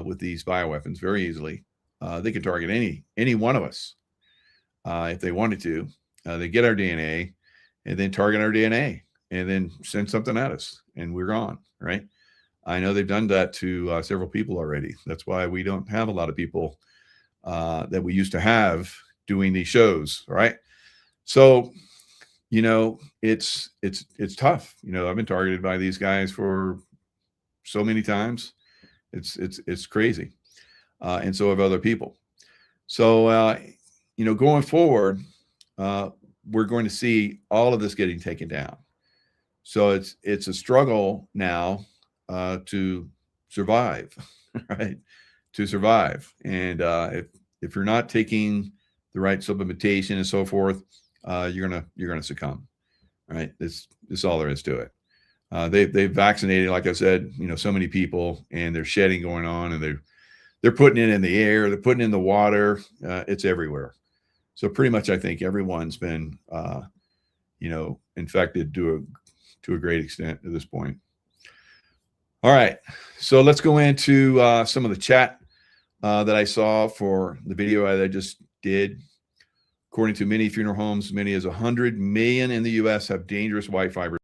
[SPEAKER 1] with these bioweapons very easily. They could target any one of us if they wanted to. They get our DNA and then target our DNA and then send something at us, and we're gone, right? I know they've done that to several people already. That's why we don't have a lot of people that we used to have doing these shows, right? So, it's tough. I've been targeted by these guys for so many times. It's crazy. And so have other people. So, going forward, we're going to see all of this getting taken down. So it's a struggle now to survive, right? To survive. And if you're not taking the right supplementation and so forth, you're gonna succumb, right? This is all there is to it. They've vaccinated, like I said, so many people, and there's shedding going on, and they're putting it in the air, they're putting it in the water, it's everywhere. So pretty much, I think everyone's been, infected to a great extent at this point. All right, so let's go into some of the chat that I saw for the video that I just did. According to many funeral homes, as many as 100 million in the U.S. have dangerous white fiber.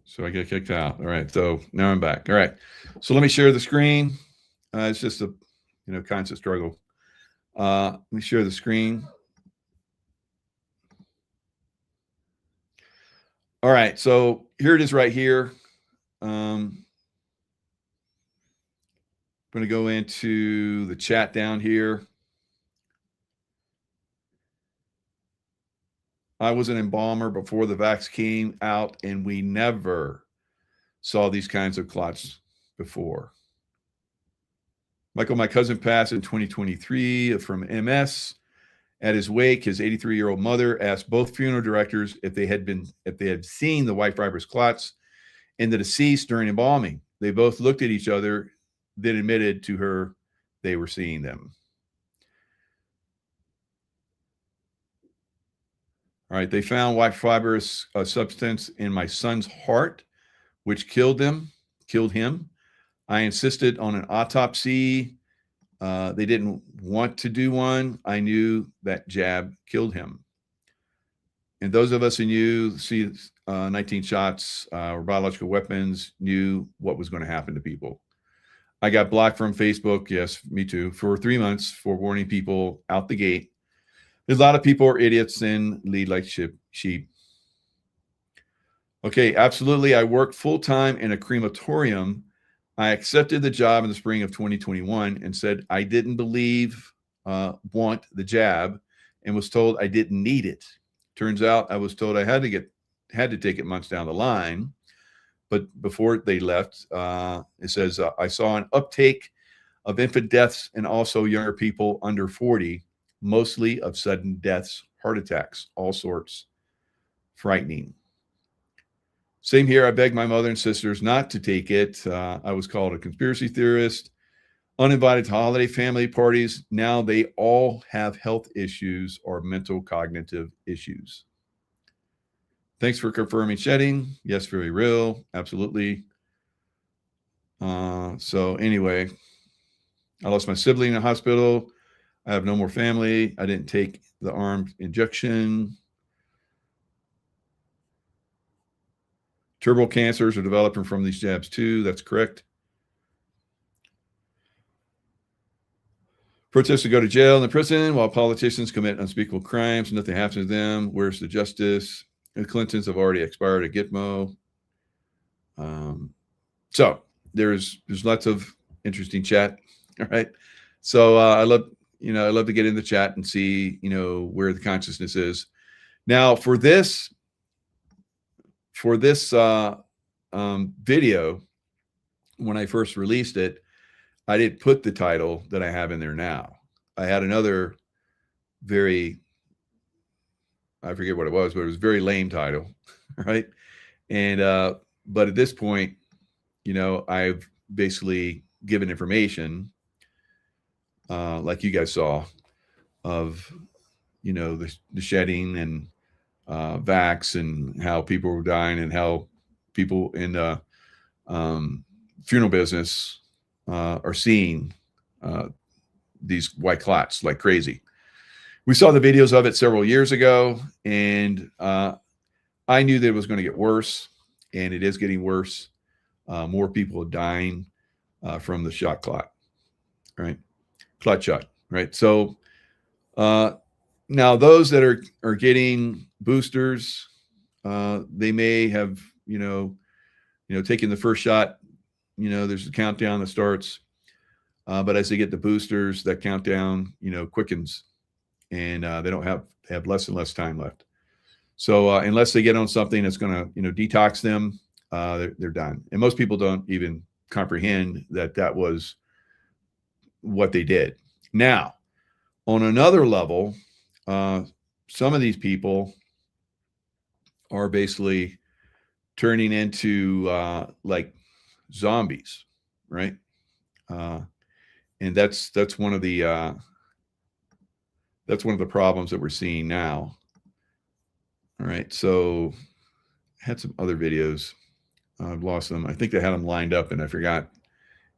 [SPEAKER 1] So I get kicked out. All right, so now I'm back. All right, so let me share the screen. It's just a constant struggle. Let me share the screen. All right, so here it is right here. I'm going to go into the chat down here. I was an embalmer before the vax came out, and we never saw these kinds of clots before. Michael, my cousin passed in 2023 from MS. At his wake, his 83-year-old mother asked both funeral directors if they had seen the white fibrous clots in the deceased during embalming. They both looked at each other, then admitted to her they were seeing them. All right, they found white fibrous substance in my son's heart, which killed him. I insisted on an autopsy. They didn't want to do one. I knew that jab killed him. And those of us who knew 19 shots or biological weapons knew what was going to happen to people. I got blocked from Facebook. Yes, me too. For 3 months for warning people out the gate. There's a lot of people are idiots and lead like sheep. Okay, absolutely. I worked full-time in a crematorium. I accepted the job in the spring of 2021 and said I didn't want the jab, and was told I didn't need it. Turns out I was told I had to take it months down the line. But before they left, it says I saw an uptake of infant deaths and also younger people under 40, mostly of sudden deaths, heart attacks, all sorts. Frightening. Same here. I begged my mother and sisters not to take it. I was called a conspiracy theorist, uninvited to holiday family parties. Now they all have health issues or mental cognitive issues. Thanks for confirming shedding. Yes, very real. Absolutely. So anyway, I lost my sibling in the hospital. I have no more family. I didn't take the armed injection. Turbo cancers are developing from these jabs too. That's correct. Protesters go to jail and the prison while politicians commit unspeakable crimes. Nothing happens to them. Where's the justice? The Clintons have already expired at Gitmo. So there's lots of interesting chat. All right. So I love to get in the chat and see, where the consciousness is. Now for this video, when I first released it, I didn't put the title that I have in there now. I had another I forget what it was, but it was a very lame title, right? And but at this point, I've basically given information, like you guys saw, of the shedding and vax and how people were dying and how people in the funeral business are seeing these white clots like crazy. We saw the videos of it several years ago, and I knew that it was going to get worse, and it is getting worse. More people are dying from the shot clot, right? Clot shot, right? So now those that are getting boosters, they may have, taken the first shot. There's a countdown that starts, but as they get the boosters, that countdown, quickens, and they don't have less and less time left. So unless they get on something that's going to, detox them, they're done. And most people don't even comprehend that was what they did. Now, on another level, some of these people are basically turning into like zombies, right? And that's one of the problems that we're seeing now. All right, so I had some other videos. I've lost them. I think I had them lined up and I forgot,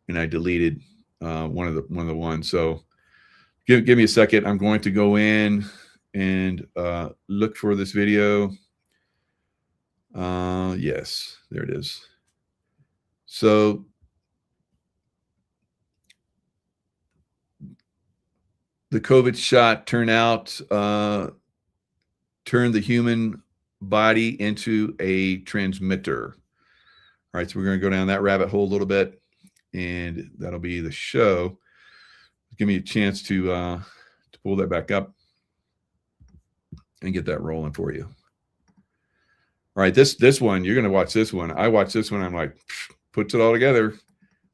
[SPEAKER 1] and I deleted one of the ones. So give me a second. I'm going to go in and look for this video. Yes, there it is. So the COVID shot turned the human body into a transmitter. All right, so we're going to go down that rabbit hole a little bit, and that'll be the show. Give me a chance to pull that back up and get that rolling for you. All right, this one, you're going to watch this one. I watch this one. I'm like, puts it all together,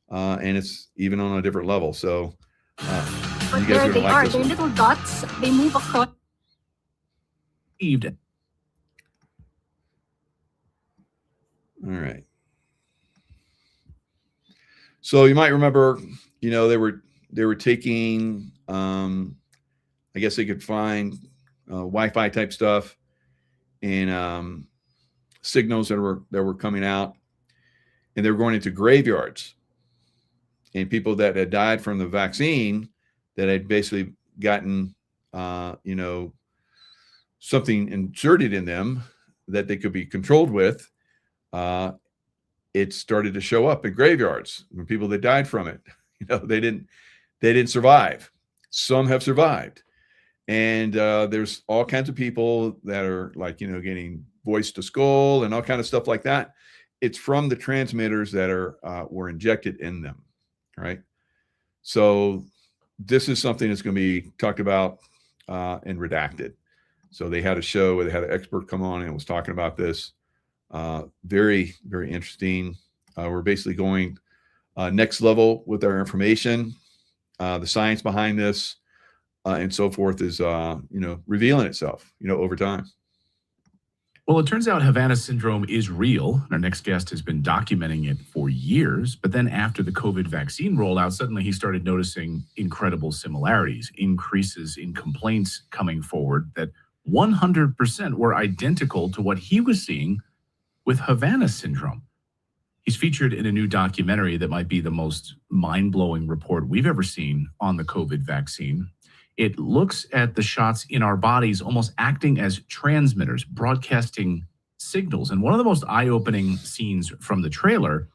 [SPEAKER 1] and it's even on a different level. So
[SPEAKER 18] But
[SPEAKER 1] you guys
[SPEAKER 18] there
[SPEAKER 1] are going
[SPEAKER 18] they
[SPEAKER 1] to like
[SPEAKER 18] are.
[SPEAKER 1] this
[SPEAKER 18] They're
[SPEAKER 1] one.
[SPEAKER 18] little dots. They move across.
[SPEAKER 1] All right. So you might remember, you know, they were taking, I guess they could find Wi-Fi type stuff and signals that were coming out, and they were going into graveyards, and people that had died from the vaccine that had basically gotten, you know, something inserted in them that they could be controlled with. It started to show up in graveyards when people that died from it. You know, they didn't survive. Some have survived, and there's all kinds of people that are like, you know, getting voice to skull and all kind of stuff like that. It's from the transmitters that were injected in them, right? So this is something that's going to be talked about and redacted. So they had a show where they had an expert come on and was talking about this. Very, very interesting. We're basically going next level with our information. The science behind this and so forth is, you know, revealing itself, you know, over time.
[SPEAKER 19] Well, it turns out Havana syndrome is real. Our next guest has been documenting it for years. But then after the COVID vaccine rollout, suddenly he started noticing incredible similarities, increases in complaints coming forward that 100% were identical to what he was seeing with Havana syndrome. He's featured in a new documentary that might be the most mind-blowing report we've ever seen on the COVID vaccine. It looks at the shots in our bodies almost acting as transmitters, broadcasting signals. And one of the most eye-opening scenes from the trailer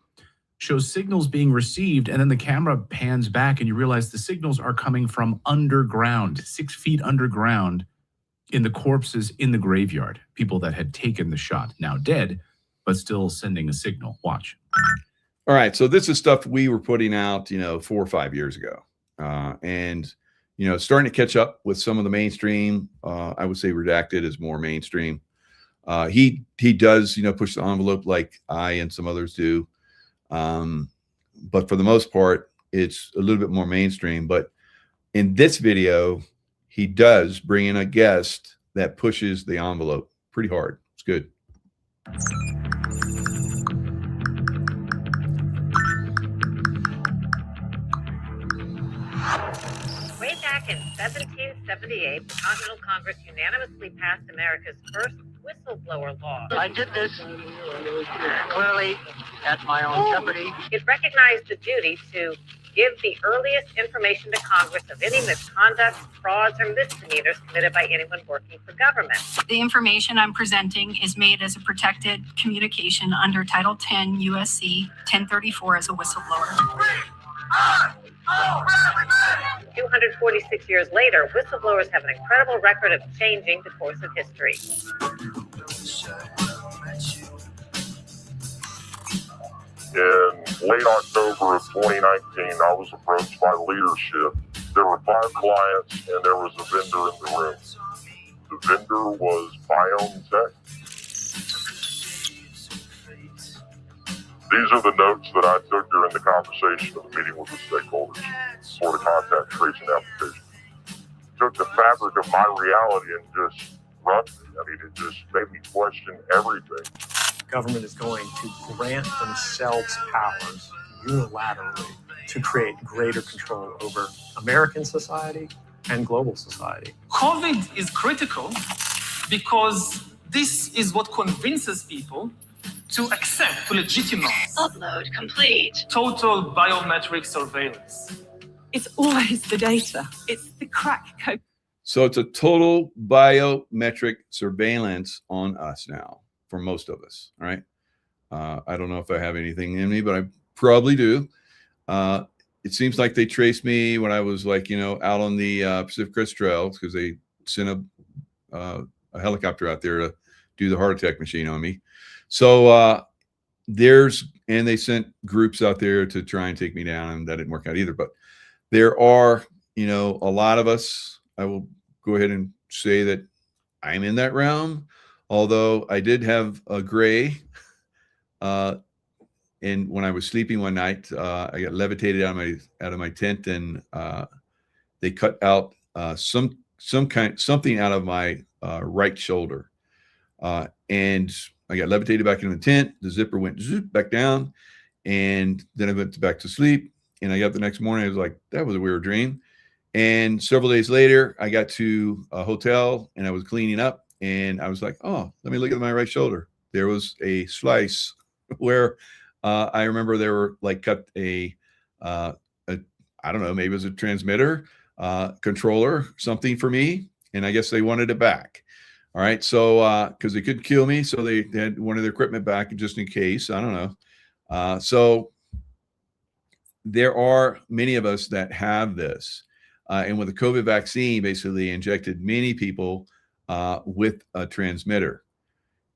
[SPEAKER 19] shows signals being received, and then the camera pans back and you realize the signals are coming from underground, 6 feet underground, in the corpses in the graveyard. People that had taken the shot, now dead, but still sending a signal. Watch.
[SPEAKER 1] All right. So this is stuff we were putting out, you know, 4 or 5 years ago. And, you know, starting to catch up with some of the mainstream. I would say redacted is more mainstream. He does, you know, push the envelope like I and some others do. But for the most part, it's a little bit more mainstream. But in this video, he does bring in a guest that pushes the envelope pretty hard. It's good.
[SPEAKER 20] Way back in 1778, the Continental Congress unanimously passed America's first whistleblower law.
[SPEAKER 4] I did this clearly at my own jeopardy.
[SPEAKER 20] It recognized the duty to give the earliest information to Congress of any misconduct, frauds, or misdemeanors committed by anyone working for government.
[SPEAKER 18] The information I'm presenting is made as a protected communication under Title 10 USC 1034 as a whistleblower.
[SPEAKER 20] 246 years later, whistleblowers have an incredible record of changing the course of history.
[SPEAKER 21] In late October of 2019, I was approached by leadership. There were 5 clients and there was a vendor in the room. The vendor was BioNTech. These are the notes that I took during the conversation of the meeting with the stakeholders for the contact tracing application. Took the fabric of my reality and just run it. I mean, it just made me question everything.
[SPEAKER 22] Government is going to grant themselves powers unilaterally to create greater control over American society and global society.
[SPEAKER 11] COVID is critical because this is what convinces people to accept, to legitimize
[SPEAKER 18] Upload complete.
[SPEAKER 11] total biometric surveillance.
[SPEAKER 23] It's always the data. It's the crack code.
[SPEAKER 1] So it's a total biometric surveillance on us now for most of us. All right. I don't know if I have anything in me, but I probably do. it seems like they traced me when I was like, out on the Pacific Crest Trail, because they sent a helicopter out there to do the heart attack machine on me. So and they sent groups out there to try and take me down, and that didn't work out either. But there are, a lot of us, I will go ahead and say that I'm in that realm, although I did have a gray. And when I was sleeping one night, I got levitated out of my tent, and they cut out something out of my right shoulder, and I got levitated back into the tent. The zipper went zoop back down, and then I went back to sleep. And I got up the next morning. I was like, that was a weird dream. And several days later, I got to a hotel, and I was cleaning up, and I was like, oh, let me look at my right shoulder. There was a slice where I remember they were like cut I don't know, maybe it was a transmitter, controller, something for me. And I guess they wanted it back. All right. So, because they couldn't kill me. So they had one of their equipment back just in case. I don't know. So there are many of us that have this. And with the COVID vaccine, basically injected many people with a transmitter.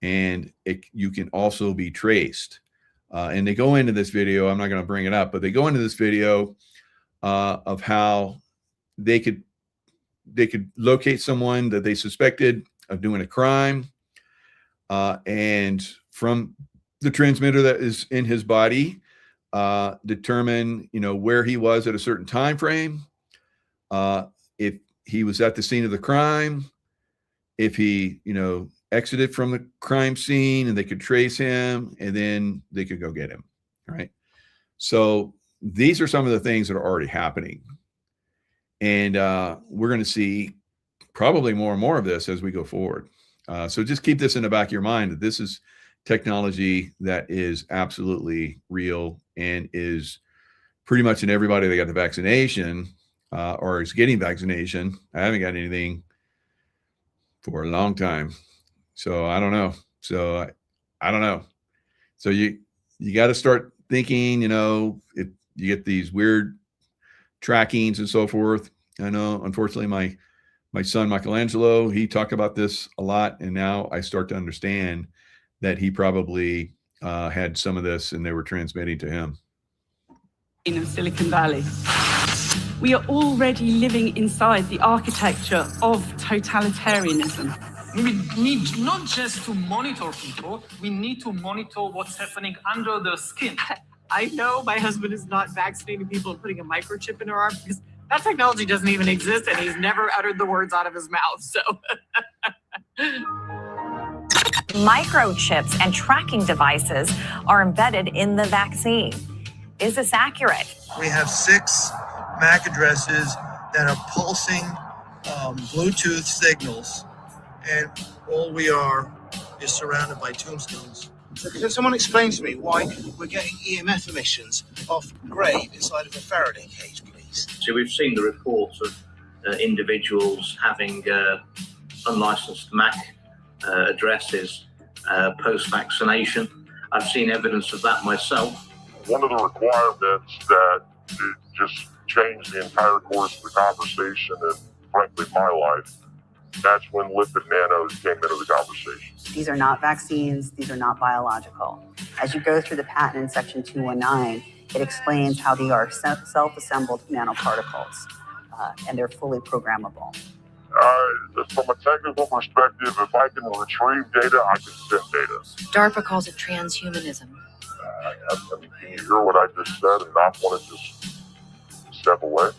[SPEAKER 1] And you can also be traced. And they go into this video. I'm not going to bring it up, but they go into this video of how they could locate someone that they suspected of doing a crime, and from the transmitter that is in his body, determine where he was at a certain time frame, if he was at the scene of the crime, if he exited from the crime scene, and they could trace him, and then they could go get him. Right. So these are some of the things that are already happening. And we're going to see probably more and more of this as we go forward. So just keep this in the back of your mind, that this is technology that is absolutely real and is pretty much in everybody that got the vaccination or is getting vaccination. I haven't got anything for a long time. So I don't know. So I don't know. So you got to start thinking, if you get these weird trackings and so forth. I know, unfortunately, my son, Michelangelo, he talked about this a lot. And now I start to understand that he probably had some of this and they were transmitting to him.
[SPEAKER 23] In Silicon Valley. We are already living inside the architecture of totalitarianism.
[SPEAKER 2] We need not just to monitor people, we need to monitor what's happening under their skin.
[SPEAKER 23] I know my husband is not vaccinating people and putting a microchip in their arm because that technology doesn't even exist and he's never uttered the words out of his mouth. So
[SPEAKER 3] microchips and tracking devices are embedded in the vaccine. Is this accurate?
[SPEAKER 4] We have 6 MAC addresses that are pulsing Bluetooth signals, and all we are is surrounded by tombstones. So can someone explain to me why we're getting EMF emissions off grave inside of a Faraday cage, please?
[SPEAKER 6] So we've seen the reports of individuals having unlicensed MAC addresses post-vaccination. I've seen evidence of that myself.
[SPEAKER 21] One of the requirements that it just changed the entire course of the conversation and frankly my life, that's when lipid nanos came into the conversation.
[SPEAKER 24] These are not vaccines, these are not biological. As you go through the patent in section 219, it explains how they are self-assembled nanoparticles, and they're fully programmable.
[SPEAKER 21] From a technical perspective, if I can retrieve data, I can send data.
[SPEAKER 25] DARPA calls it transhumanism.
[SPEAKER 21] I mean, can you hear what I just said and not want to just step away?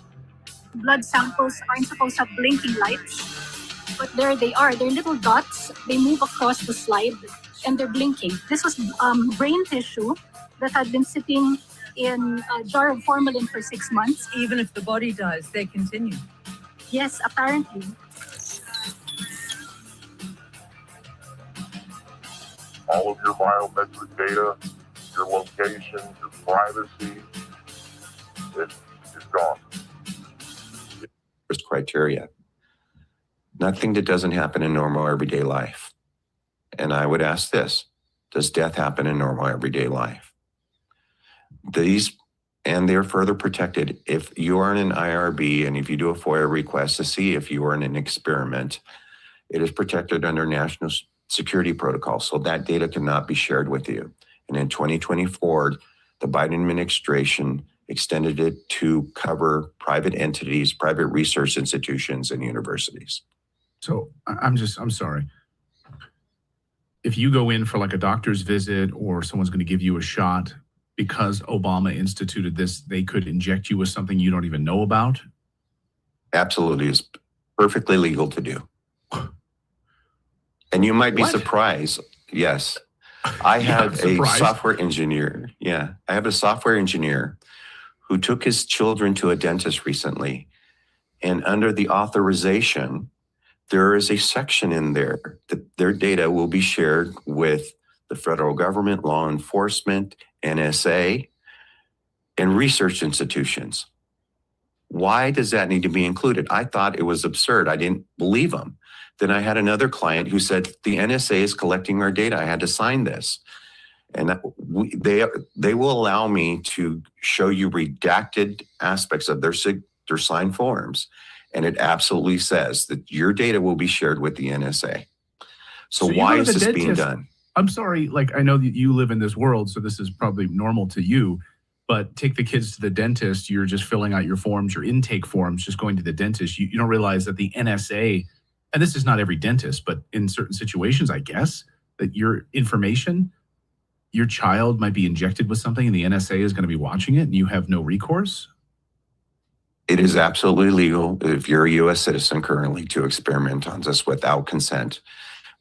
[SPEAKER 26] Blood samples aren't supposed to have blinking lights, but there they are. They're little dots. They move across the slide, and they're blinking. This was brain tissue that had been sitting in a jar of formalin for 6 months.
[SPEAKER 23] even if the body dies, they continue.
[SPEAKER 26] Yes, apparently.
[SPEAKER 21] All of your biometric data, your location, your privacy, it's gone.
[SPEAKER 27] First criteria. Nothing that doesn't happen in normal everyday life. And I would ask this, does death happen in normal everyday life? These and they're further protected. If you are in an IRB and if you do a FOIA request to see if you are in an experiment, it is protected under national security protocol. So that data cannot be shared with you. And in 2024, the Biden administration extended it to cover private entities, private research institutions, and universities.
[SPEAKER 19] So I'm sorry. If you go in for like a doctor's visit or someone's going to give you a shot, because Obama instituted this, they could inject you with something you don't even know about?
[SPEAKER 27] Absolutely. It's perfectly legal to do. And you might be surprised. Yes. I have a software engineer. Yeah. I have a software engineer who took his children to a dentist recently. And under the authorization, there is a section in there that their data will be shared with the federal government, law enforcement, NSA, and research institutions. Why does that need to be included? I thought it was absurd. I didn't believe them. Then I had another client who said, the NSA is collecting our data. I had to sign this. And they will allow me to show you redacted aspects of their signed forms. And it absolutely says that your data will be shared with the NSA. So why is this being done?
[SPEAKER 19] I'm sorry, like I know that you live in this world, so this is probably normal to you, but take the kids to the dentist, you're just filling out your forms, your intake forms, just going to the dentist. You don't realize that the NSA, and this is not every dentist, but in certain situations, I guess, that your information, your child might be injected with something and the NSA is going to be watching it and you have no recourse?
[SPEAKER 27] It is absolutely legal if you're a U.S. citizen currently to experiment on this without consent.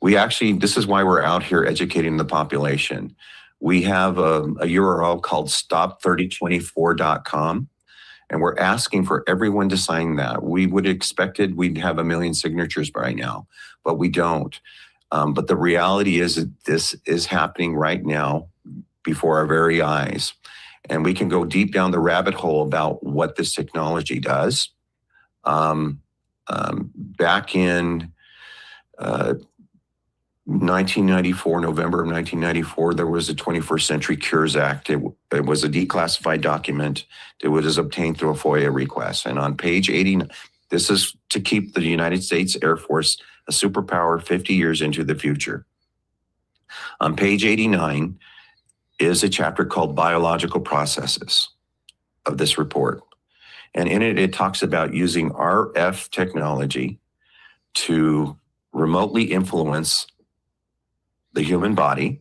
[SPEAKER 27] This is why we're out here educating the population. We have a URL called stop3024.com, and we're asking for everyone to sign that. We would expected we'd have 1 million signatures by now, but we don't. But the reality is that this is happening right now before our very eyes. And we can go deep down the rabbit hole about what this technology does. Back in 1994, November of 1994, there was a 21st Century Cures Act. It was a declassified document that was obtained through a FOIA request. And on page 89, this is to keep the United States Air Force a superpower 50 years into the future. On page 89 is a chapter called Biological Processes of this report. And in it, it talks about using RF technology to remotely influence the human body,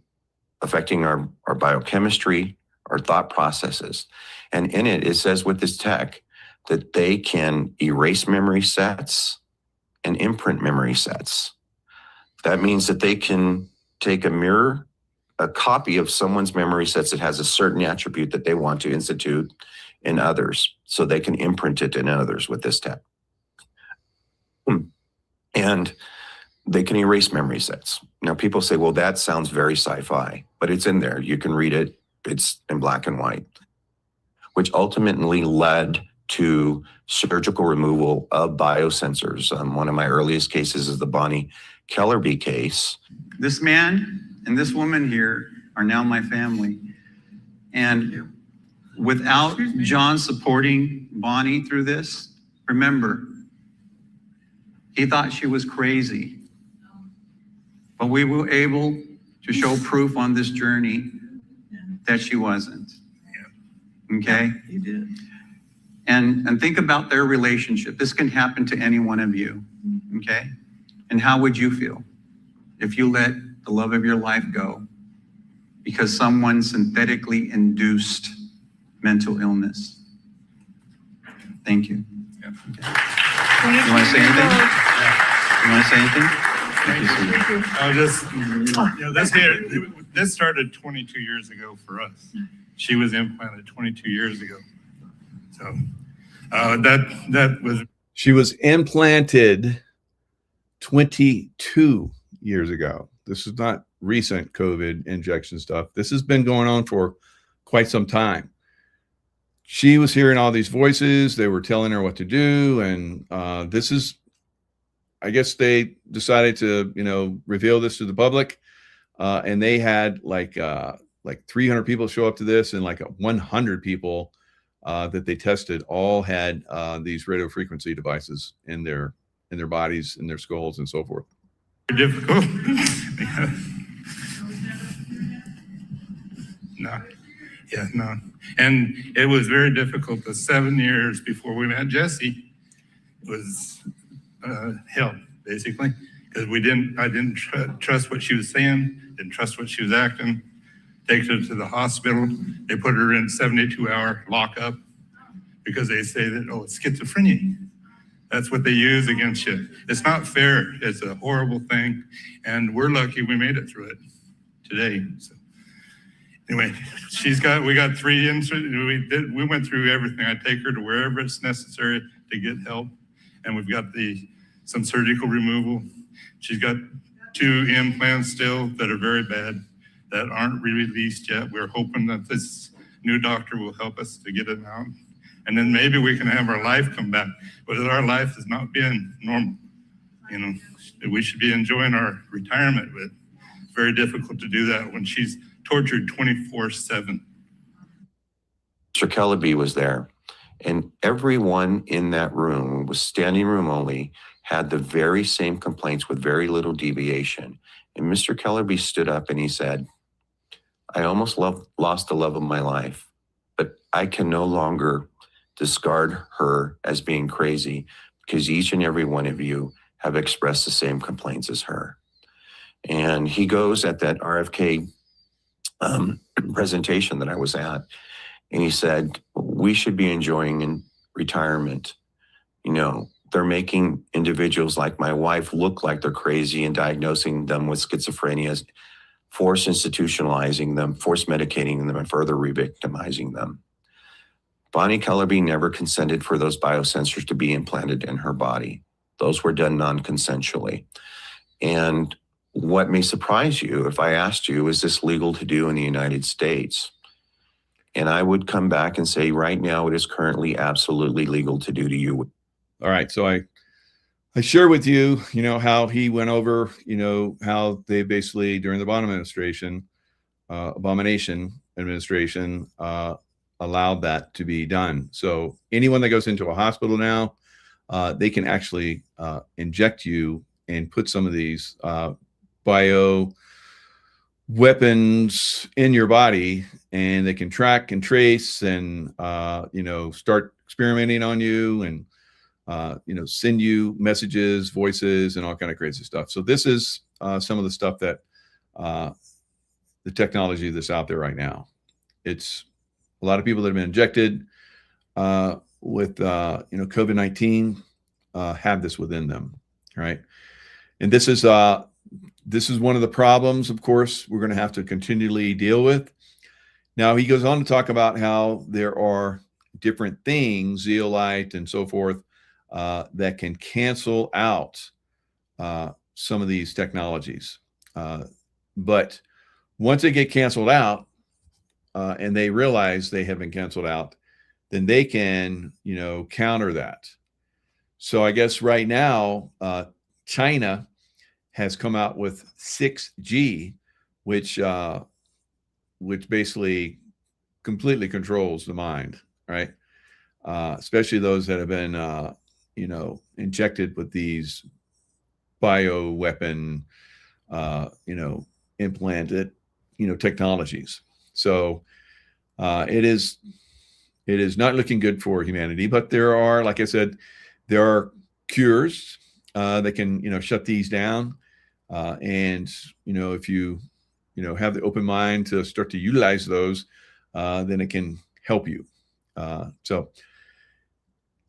[SPEAKER 27] affecting our biochemistry, our thought processes. And in it, it says with this tech that they can erase memory sets and imprint memory sets. That means that they can take a copy of someone's memory sets that has a certain attribute that they want to institute in others, so they can imprint it in others with this tech. And they can erase memory sets. Now, people say, well, that sounds very sci-fi, but it's in there. You can read it. It's in black and white, which ultimately led to surgical removal of biosensors. One of my earliest cases is the Bonnie Kellerby case.
[SPEAKER 5] This man and this woman here are now my family. And without John supporting Bonnie through this, remember, he thought she was crazy. But we were able to show proof on this journey that she wasn't. Okay?
[SPEAKER 7] You did.
[SPEAKER 5] And think about their relationship. This can happen to any one of you. Okay? And how would you feel if you let the love of your life go because someone synthetically induced mental illness? Thank you.
[SPEAKER 7] Yeah.
[SPEAKER 5] Okay. You want to say anything? You want to say anything?
[SPEAKER 7] I'll just, this started 22 years ago for us. She was implanted 22 years ago. So that was.
[SPEAKER 1] She was implanted 22 years ago. This is not recent COVID injection stuff. This has been going on for quite some time. She was hearing all these voices. They were telling her what to do. And this is, I guess they decided to, reveal this to the public. And they had like 300 people show up to this, and like 100 people that they tested all had these radio frequency devices in their bodies, in their skulls, and so forth.
[SPEAKER 7] Difficult. No. Yeah, no. And it was very difficult. The 7 years before we met Jesse was hell, basically, because I didn't trust what she was saying, didn't trust what she was acting. Take her to the hospital. They put her in 72-hour lockup because they say that, oh, it's schizophrenia. That's what they use against you. It's not fair. It's a horrible thing. And we're lucky we made it through it today. So anyway, we got 3 inserts. We went through everything. I take her to wherever it's necessary to get help. And we've got some surgical removal. She's got 2 implants still that are very bad, that aren't released yet. We're hoping that this new doctor will help us to get it out. And then maybe we can have our life come back. But our life has not been normal. You know, we should be enjoying our retirement, but it's very difficult to do that when she's tortured 24/7.
[SPEAKER 27] Mr. Kellaby was there, and everyone in that room, was standing room only, had the very same complaints with very little deviation. And Mr. Kellaby stood up and he said, I almost lost the love of my life, but I can no longer discard her as being crazy because each and every one of you have expressed the same complaints as her. And he goes at that RFK presentation that I was at, and he said, we should be enjoying in retirement. You know, they're making individuals like my wife look like they're crazy and diagnosing them with schizophrenia, force institutionalizing them, force medicating them, and further re-victimizing them. Bonnie Kellaby never consented for those biosensors to be implanted in her body. Those were done non-consensually. And what may surprise you, if I asked you, is this legal to do in the United States? And I would come back and say, right now, it is currently absolutely legal to do to you.
[SPEAKER 1] All right. So I share with you, how he went over, how they basically, during the abomination administration, allowed that to be done. So anyone that goes into a hospital now, they can actually inject you and put some of these bio weapons in your body, and they can track and trace and start experimenting on you and send you messages, voices, and all kind of crazy stuff. So this is some of the stuff that the technology that's out there right now. It's a lot of people that have been injected with COVID-19 have this within them, right? And this is one of the problems, of course, we're going to have to continually deal with. Now, he goes on to talk about how there are different things, zeolite and so forth, that can cancel out some of these technologies. But once they get canceled out, and they realize they have been canceled out, then they can, counter that. So I guess right now, China has come out with 6G, which basically completely controls the mind, right? Especially those that have been, injected with these bioweapon, implanted, technologies. So it is not looking good for humanity, but there are, like I said, there are cures that can, shut these down. And, if you, have the open mind to start to utilize those, then it can help you. So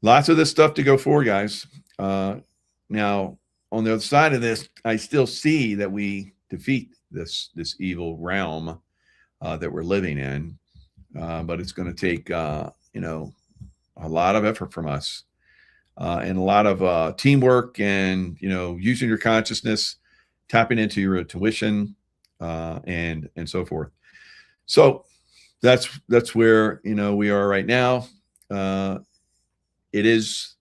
[SPEAKER 1] lots of this stuff to go for, guys. Now, on the other side of this, I still see that we defeat this evil realm that we're living in, but it's going to take a lot of effort from us, and a lot of teamwork, and using your consciousness, tapping into your intuition, and so forth. So that's where we are right now. It is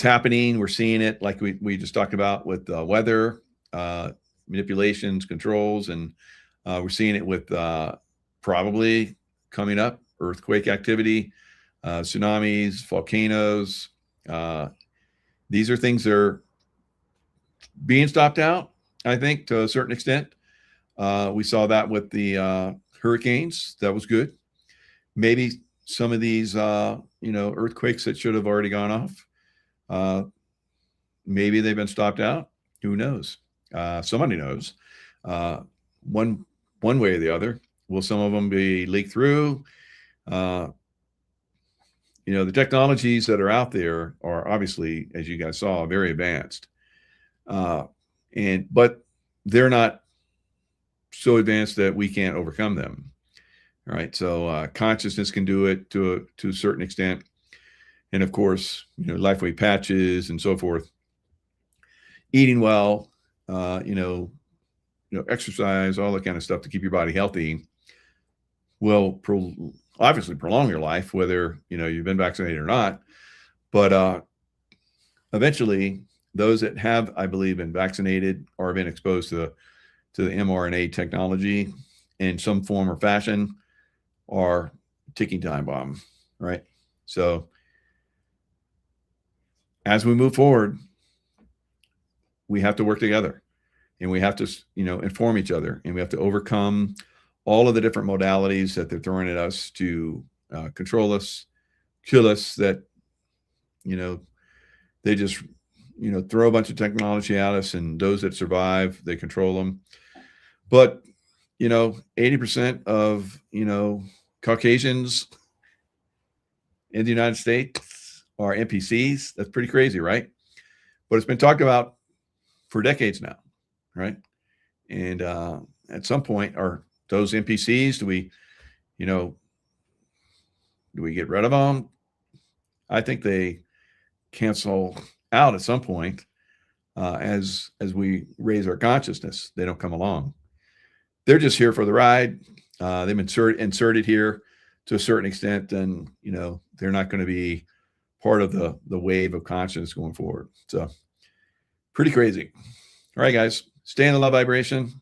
[SPEAKER 1] happening. We're seeing it, like we just talked about with weather manipulations, controls, and we're seeing it with probably coming up earthquake activity, tsunamis, volcanoes. These are things that are being stopped out, I think, to a certain extent. We saw that with the hurricanes. That was good. Maybe some of these, earthquakes that should have already gone off, maybe they've been stopped out. Who knows? Somebody knows. One way or the other. Will some of them be leaked through? The technologies that are out there are obviously, as you guys saw, very advanced. But they're not so advanced that we can't overcome them. All right. So consciousness can do it to a certain extent. And of course, LifeWave patches and so forth. Eating well, exercise, all that kind of stuff to keep your body healthy will obviously prolong your life, whether you've been vaccinated or not. But eventually, those that have, I believe, been vaccinated or been exposed to the mRNA technology in some form or fashion are ticking time bomb, right? So as we move forward, we have to work together, and we have to, inform each other, and we have to overcome all of the different modalities that they're throwing at us to control us, kill us, that, they just, throw a bunch of technology at us, and those that survive, they control them. But, 80% of, Caucasians in the United States are NPCs. That's pretty crazy, right? But it's been talked about for decades now, right? And at some point, are those NPCs, do we get rid of them? I think they cancel out at some point as we raise our consciousness. They don't come along. They're just here for the ride. They've been inserted here to a certain extent, and they're not going to be part of the wave of consciousness going forward. So pretty crazy. All right, guys, stay in the love vibration.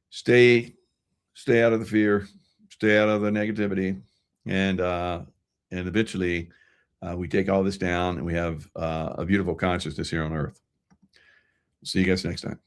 [SPEAKER 1] Stay out of the fear, stay out of the negativity, and eventually we take all this down, and we have a beautiful consciousness here on Earth. See you guys next time.